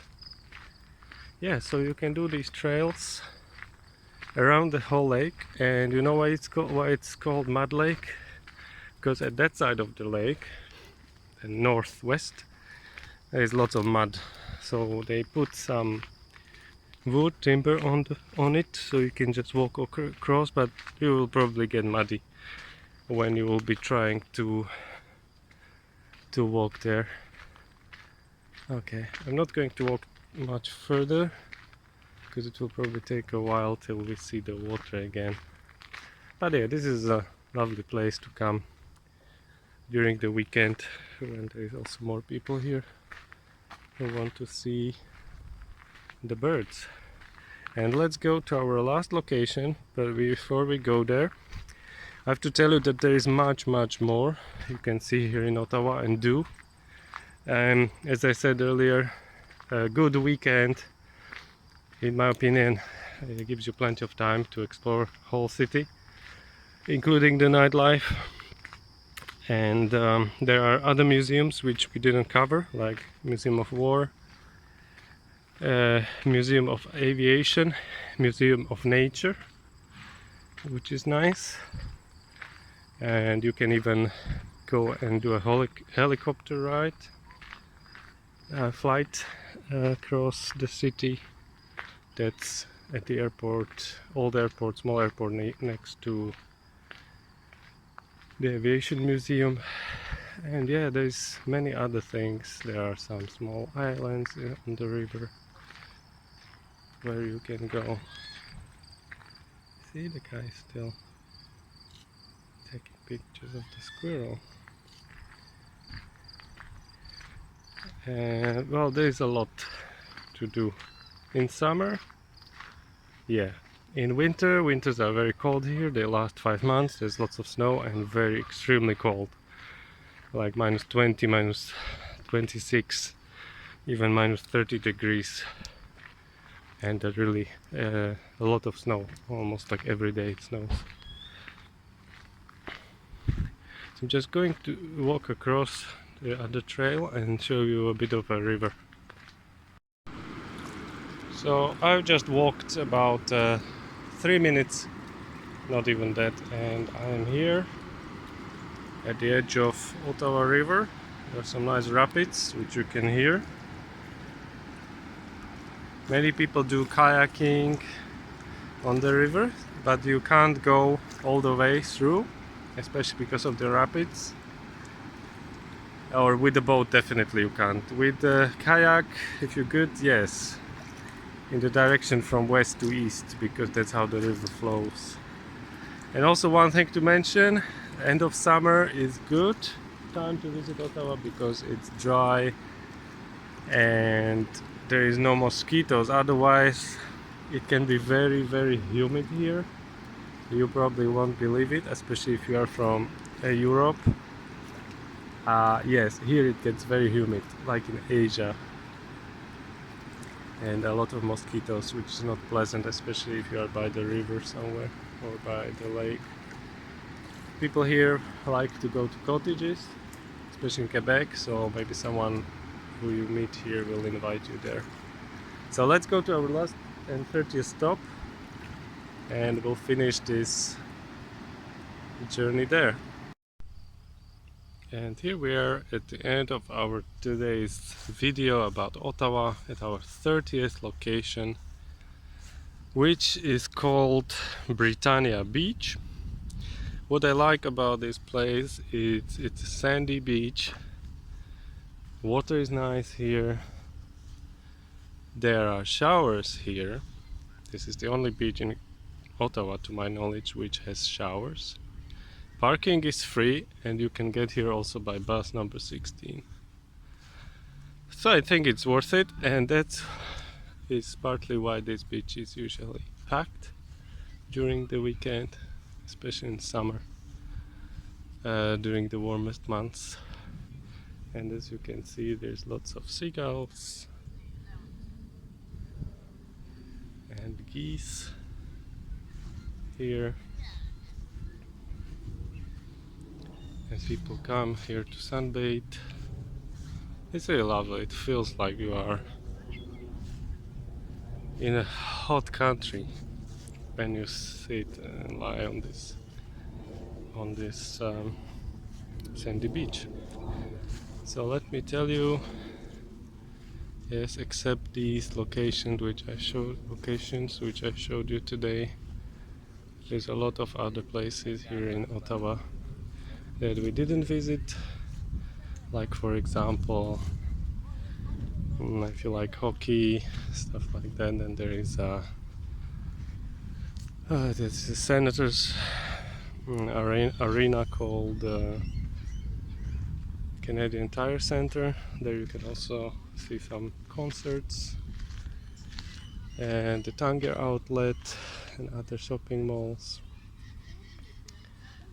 Yeah, so you can do these trails around the whole lake. And you know why it's called Mud Lake? Because at that side of the lake, the northwest, there is lots of mud. So they put some wood timber on it, so you can just walk across, but you will probably get muddy when you will be trying to walk there. Okay, I'm not going to walk much further because it will probably take a while till we see the water again. But yeah, this is a lovely place to come during the weekend when there is also more people here who want to see the birds. And let's go to our last location, but before we go there, I have to tell you that there is much more you can see here in Ottawa and do. As I said earlier, a good weekend, in my opinion, it gives you plenty of time to explore whole city, including the nightlife. And there are other museums which we didn't cover, like Museum of War, Museum of Aviation, Museum of Nature, which is nice. And you can even go and do a helicopter ride, flight across the city. That's at the airport, old airport, small airport next to the Aviation Museum. And yeah, there's many other things. There are some small islands on the river where you can go. See, the guy is still taking pictures of the squirrel. Well, there's a lot to do in summer. Yeah, in winters are very cold here. They last 5 months. There's lots of snow and very extremely cold, like -20, -26, even -30 degrees. And really a lot of snow, almost like every day it snows. So I'm just going to walk across the other trail and show you a bit of a river. So I've just walked about 3 minutes, not even that, and I'm here at the edge of Ottawa River. There's some nice rapids which you can hear. Many people do kayaking on the river, but you can't go all the way through, especially because of the rapids. Or with the boat, definitely you can't. With the kayak, if you're good, yes, in the direction from west to east, because that's how the river flows. And also one thing to mention, end of summer is good time to visit Ottawa because it's dry and there is no mosquitoes. Otherwise it can be very humid here. You probably won't believe it, especially if you are from Europe. Yes, here it gets very humid, like in Asia, and a lot of mosquitoes, which is not pleasant, especially if you are by the river somewhere or by the lake. People here like to go to cottages, especially in Quebec, so maybe someone who you meet here will invite you there. So let's go to our last and 30th stop and we'll finish this journey there. And here we are at the end of our today's video about Ottawa at our 30th location, which is called Britannia Beach. What I like about this place is it's a sandy beach. Water is nice here. There are showers here. This is the only beach in Ottawa, to my knowledge, which has showers. Parking is free and you can get here also by bus number 16. So I think it's worth it, and that is partly why this beach is usually packed during the weekend, especially in summer, during the warmest months. And as you can see, there's lots of seagulls and geese here. As people come here to sunbathe, it's really lovely. It feels like you are in a hot country. when you sit and lie on this sandy beach. So let me tell you, yes, except these locations which I showed you today, there's a lot of other places here in Ottawa that we didn't visit. Like for example, if you like hockey, stuff like that, then there is there's a Senators arena called Canadian Tire Center. There you can also see some concerts, and the Tanger outlet and other shopping malls.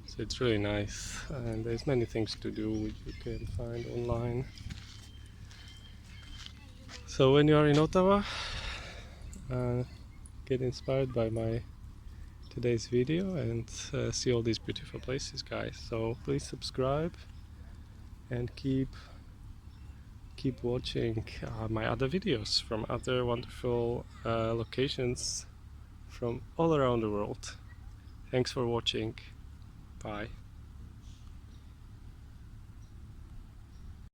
So it's really nice, and there's many things to do which you can find online. So when you are in Ottawa, get inspired by my today's video and see all these beautiful places, guys. So please subscribe and keep watching my other videos from other wonderful locations from all around the world. Thanks for watching. Bye.